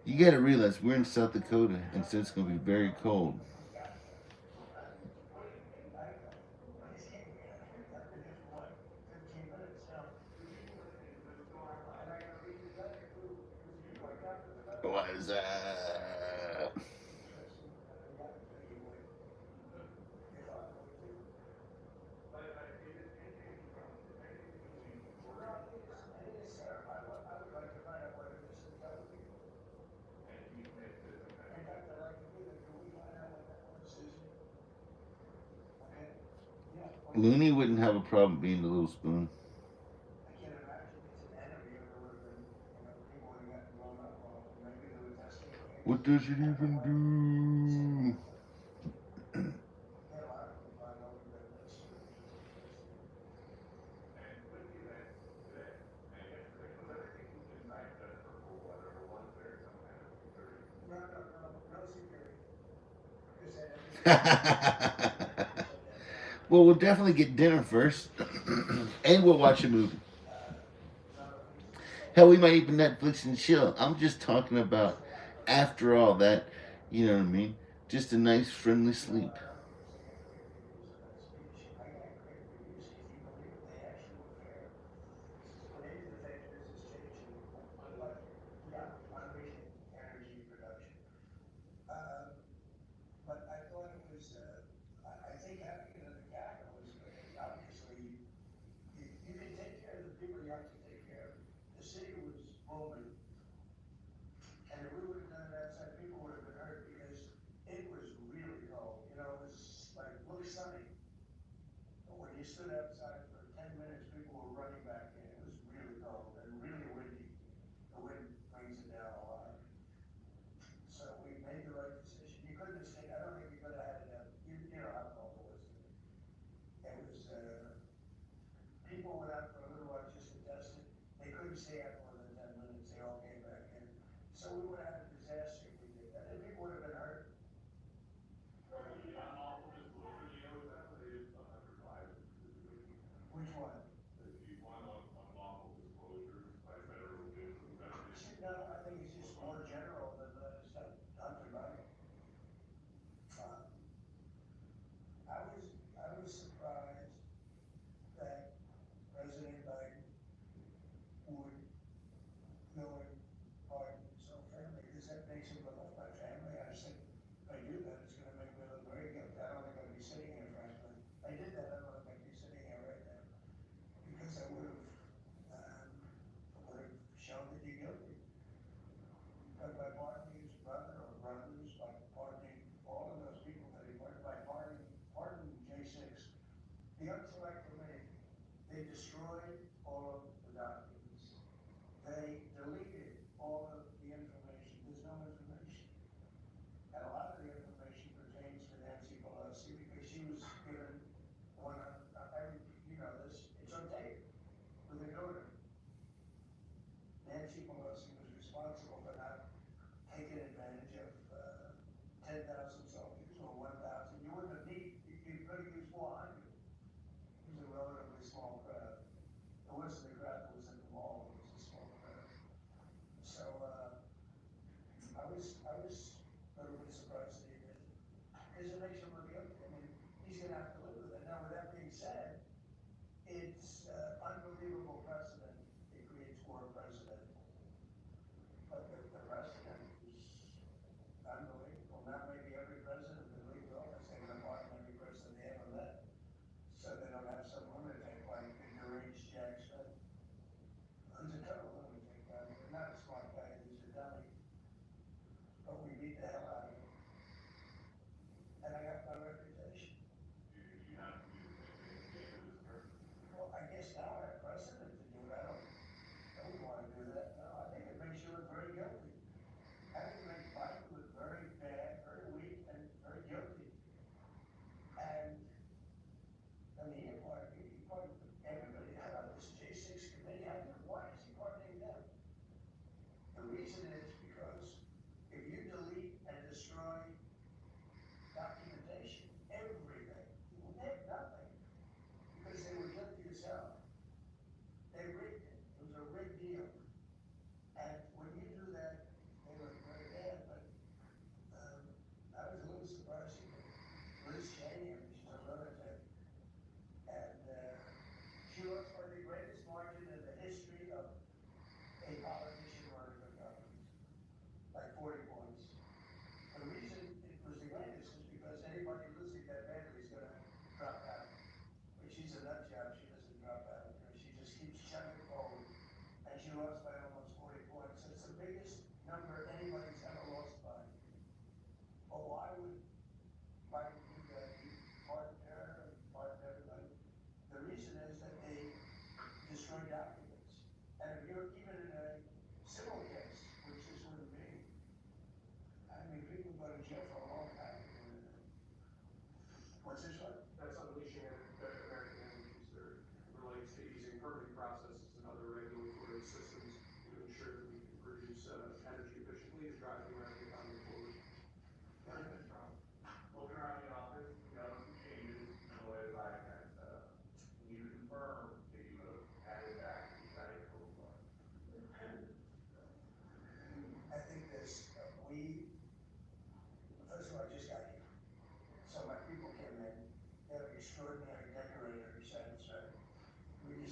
[SPEAKER 3] You gotta realize we're in South Dakota, and so it's gonna be very cold. What is that? Looney wouldn't have a problem being the little spoon. What does it even do? Well, we'll definitely get dinner first, and we'll watch a movie. Hell, we might even Netflix and chill. I'm just talking about after all that, you know what I mean? Just a nice, friendly sleep.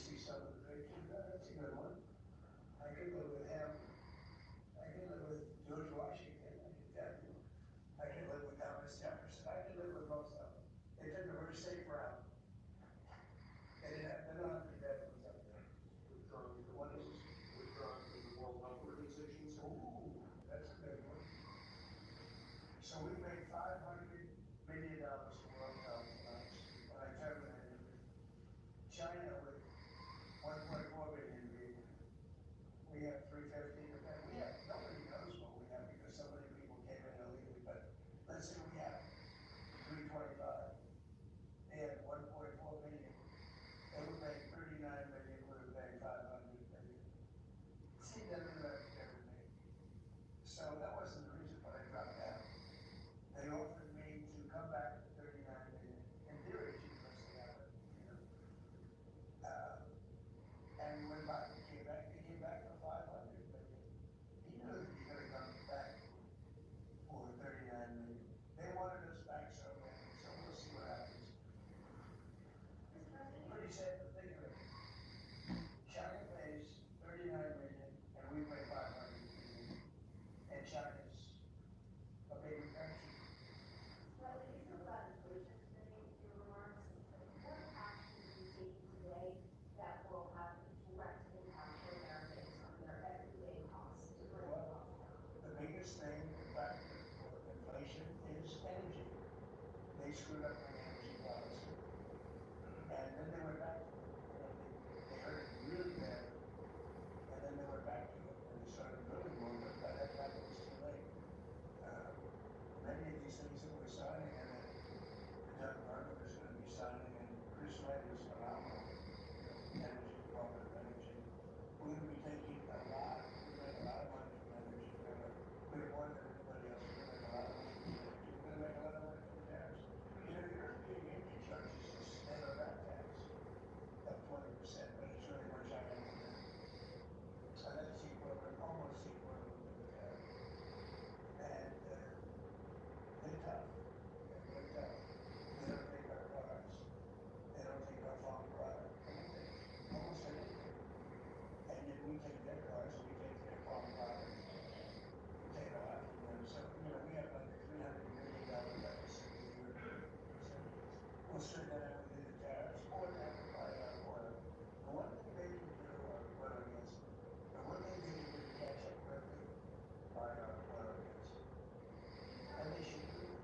[SPEAKER 2] see some of the pictures. That's a good one. I could live with him. I could live with George Washington, I can tell you. I could live with Thomas Jefferson. I could live with most of them. They took a very safe route. They didn't have, they don't have to dead ones up there.
[SPEAKER 12] Withdrawing, what is withdrawing from the World Health Organization?
[SPEAKER 2] Ooh, that's a big one. So we made $500 million for World Health Alliance when I terminated. China with 1.4 billion people. We have 350, but then we have, nobody knows what we have because so many people came in illegally, but let's say we have 325. They had 1.4 billion. They would make 39 million, would have made 500 million. See, that really everything. So that wasn't the reason why I dropped out. They offered me to come back to 39 million. In theory, it should happen, you know. And when Biden came back, he came back for 500 million. He knew that he could have come back for 39 million. They wanted us back so badly, so we'll see what happens. Pretty sad to think of it. China pays 39 million and we pay 500 million. And China's a bigger country.
[SPEAKER 8] Well, if you talk about inflation today, your remarks, what actions are you taking today that will have a direct impact on Americans on their everyday costs to bring costs down?
[SPEAKER 2] The biggest thing, in fact, for inflation is energy. They screwed up their energy policy. And then they went back to it. They heard it really bad. And then they went back to it. And they started building more, but by that time it was too late. Many of these things that we're signing, and that Doug Burgum is going to be signing, and Chris Wright is phenomenal. Energy, Department of Energy. We're going to be taking a lot, we make a lot of money from energy. We're more than anybody else. We're going to make a lot of money from energy. We're going to make a lot of money from tariffs. You know, the European Union charges us net of that tax of 20%, but it's really much higher than that. So that's equivalent, almost equivalent to the tariff. And they're tough. They're tough. They don't take our products. They don't take our farm product. They don't take almost anything. And then we take their cars, we take their farm product. We take a lot from them. So, you know, we have like a $300 million deficit a year. We'll sort that out with either tariffs or have to buy our oil. The one thing they can do, or oil against, the one thing they can do to catch up quickly, buy our oil against. And they should do it.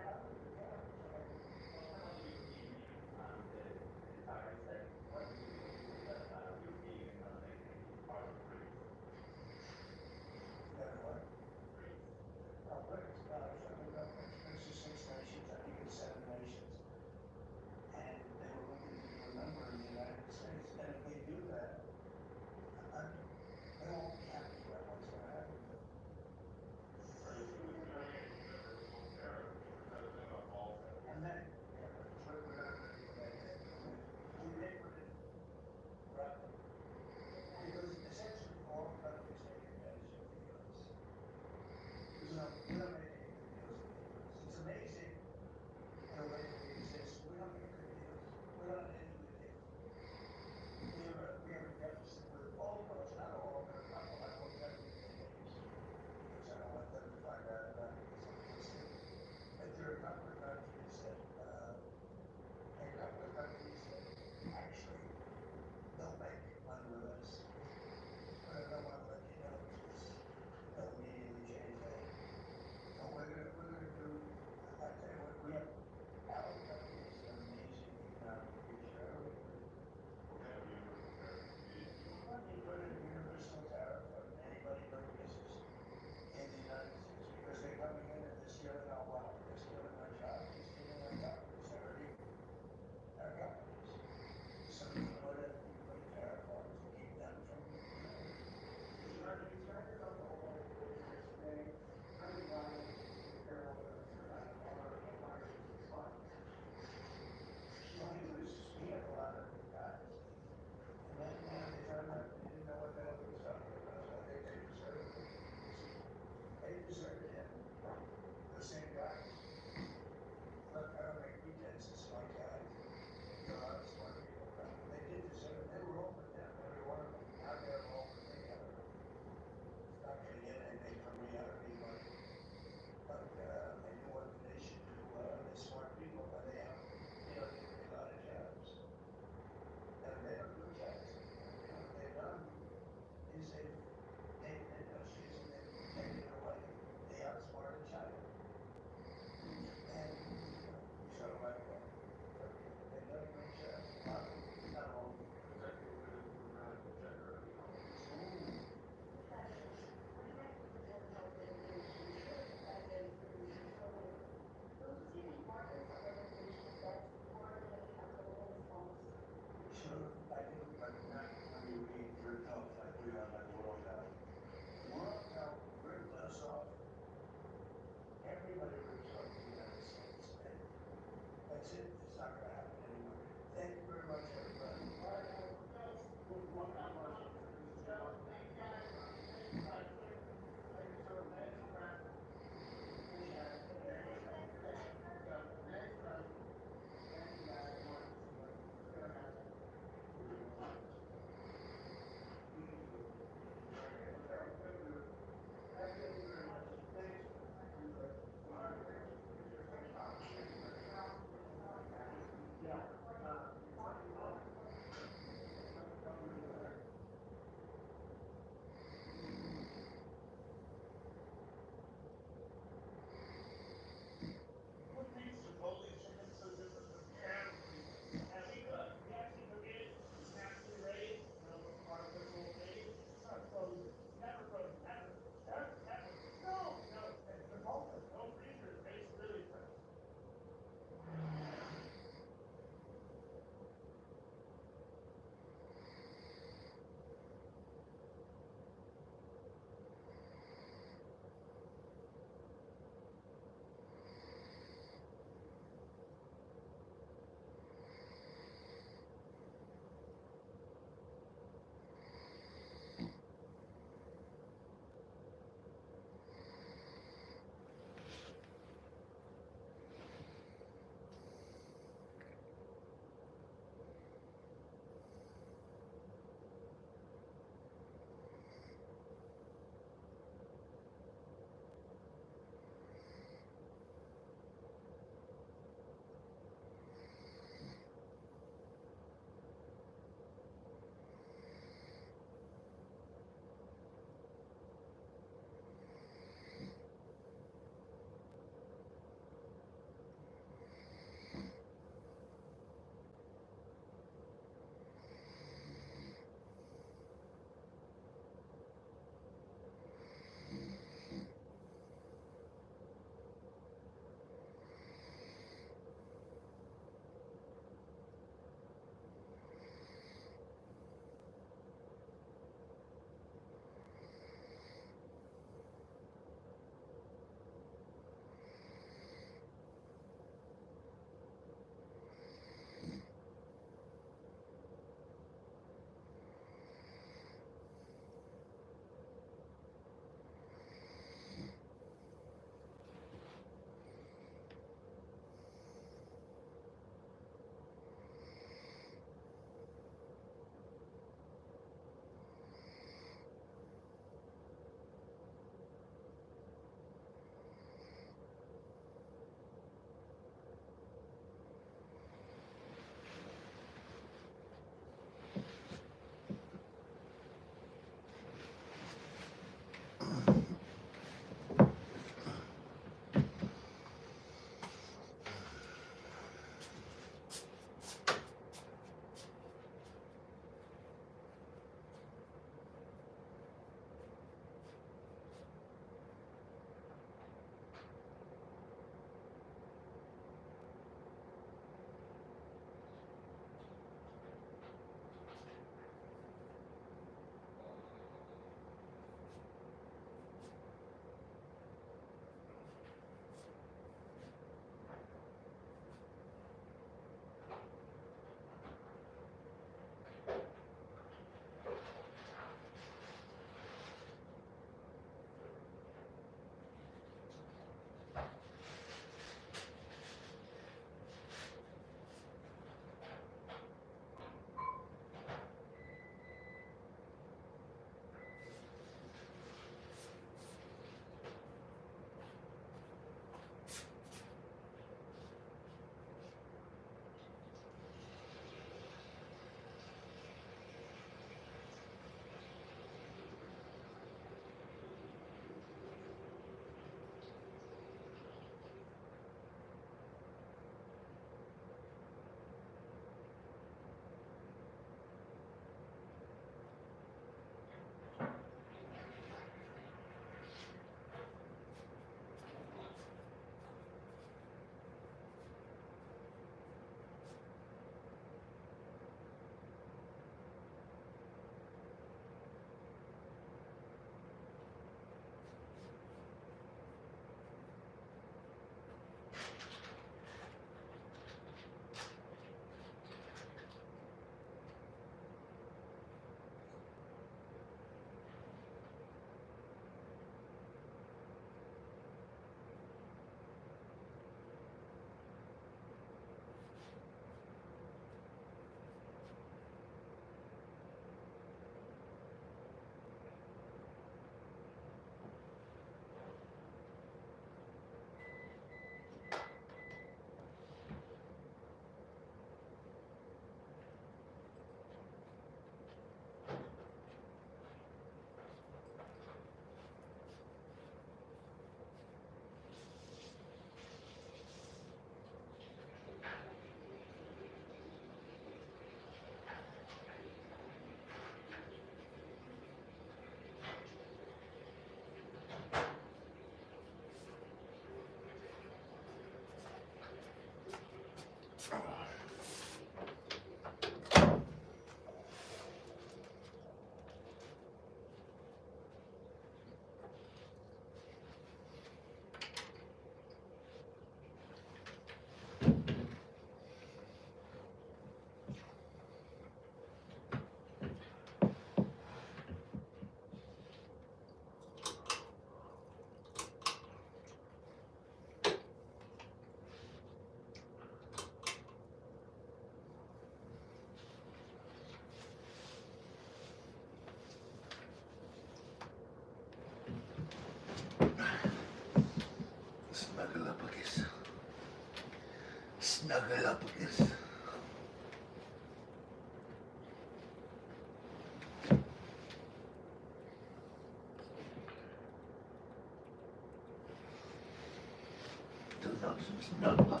[SPEAKER 1] Snuggle.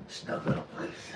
[SPEAKER 1] Snuggle, please.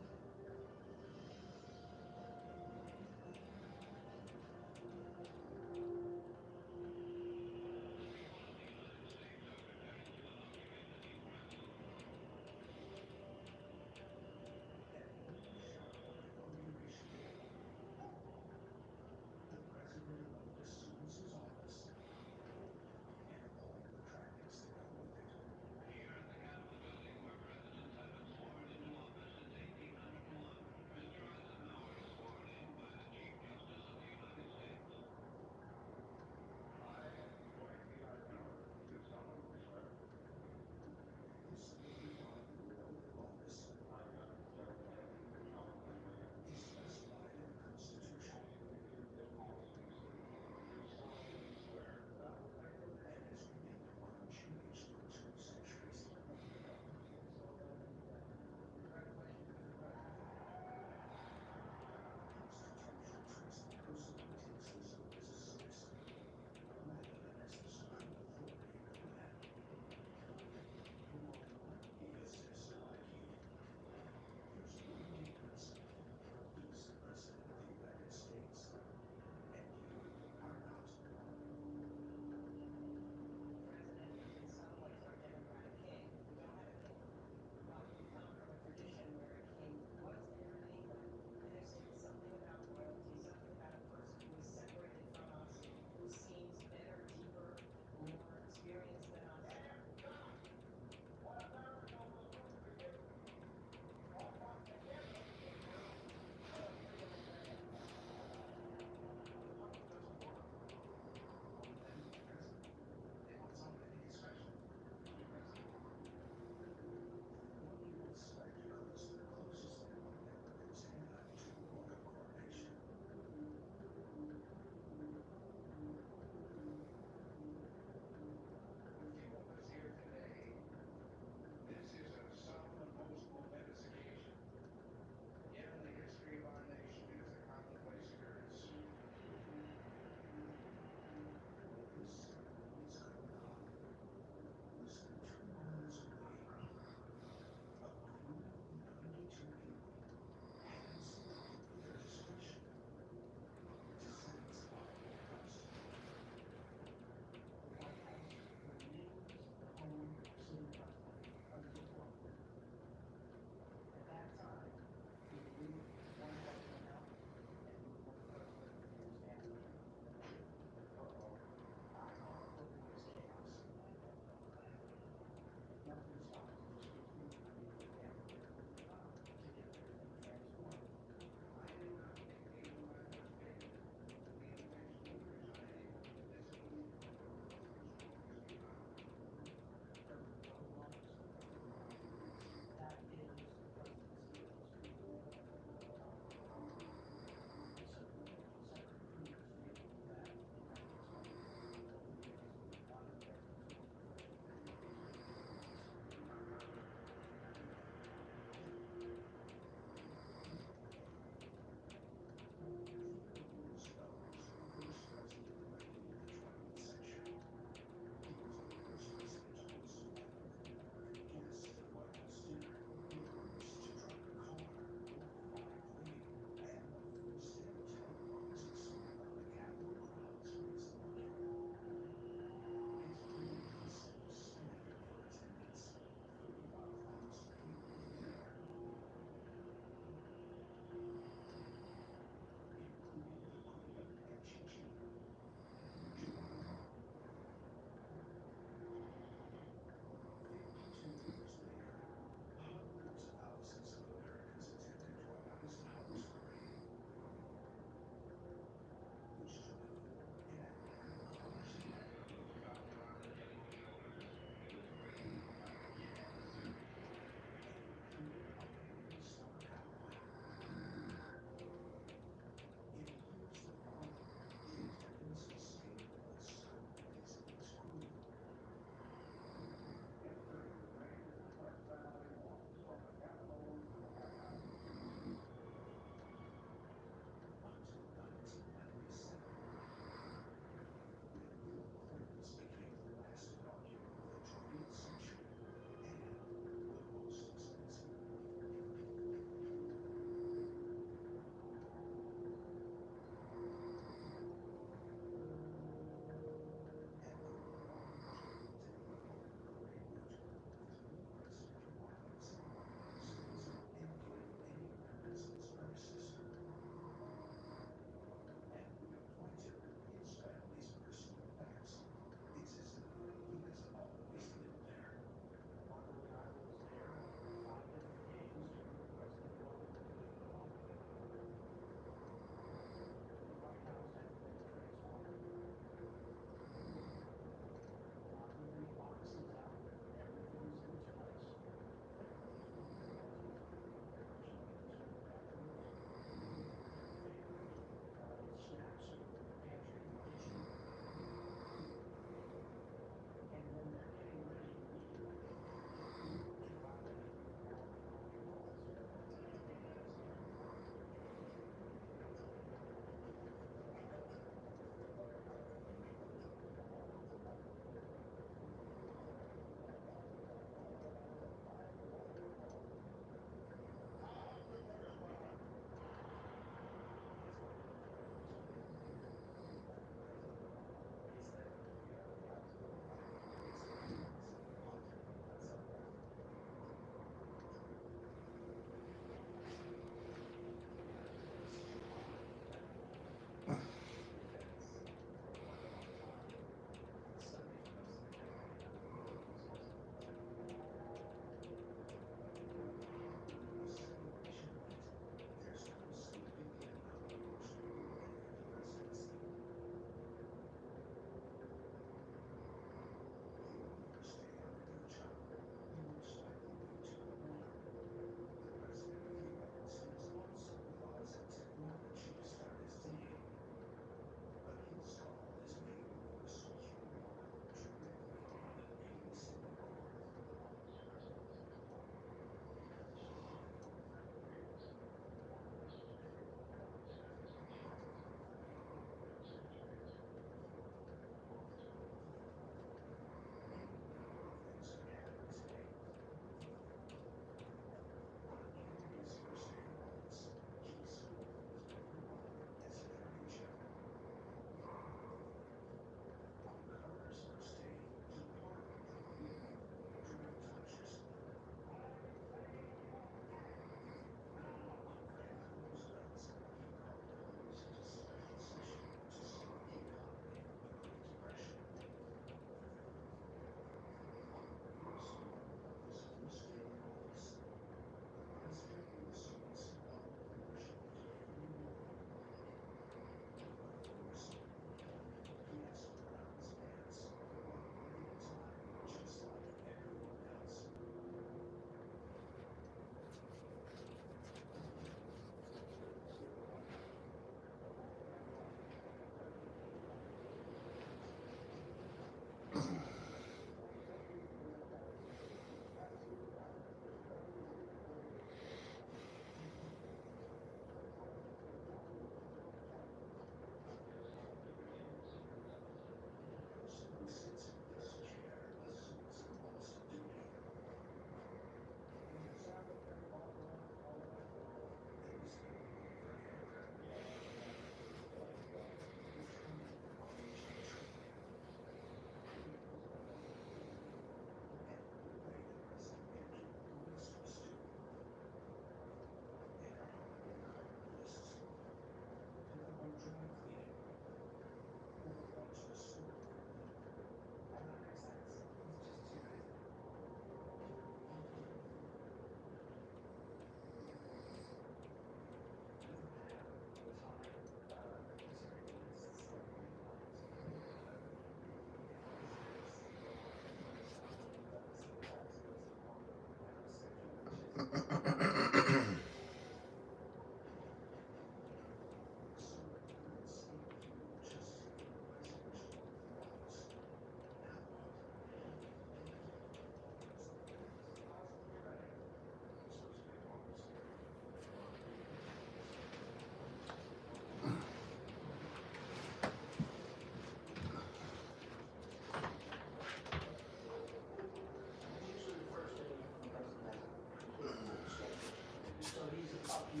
[SPEAKER 7] The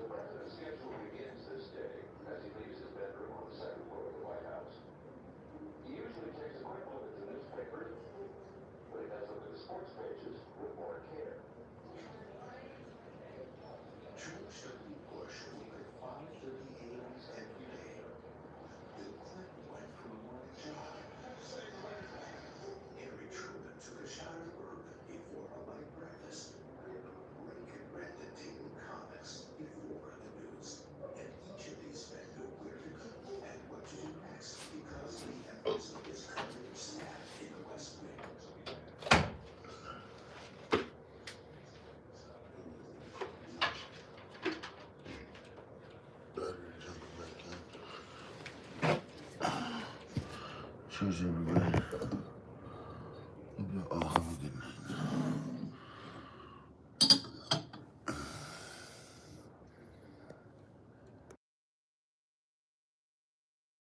[SPEAKER 7] president's schedule begins this day as he leaves his bedroom on the second floor of the White House. He usually takes a quick look at the newspaper, but he does look at the sports pages with more care.
[SPEAKER 2] George W. Bush woke at 5:30 a.m. every day. Bill Clinton went for a morning jog. Harry Truman took a shot of bourbon before a light breakfast. Lincoln read the daily comics before the news. And each of these men knew where to go and what to do next because the embassy is covered in staff in the West Wing.
[SPEAKER 1] Battery jumping back in. Cheers, everybody.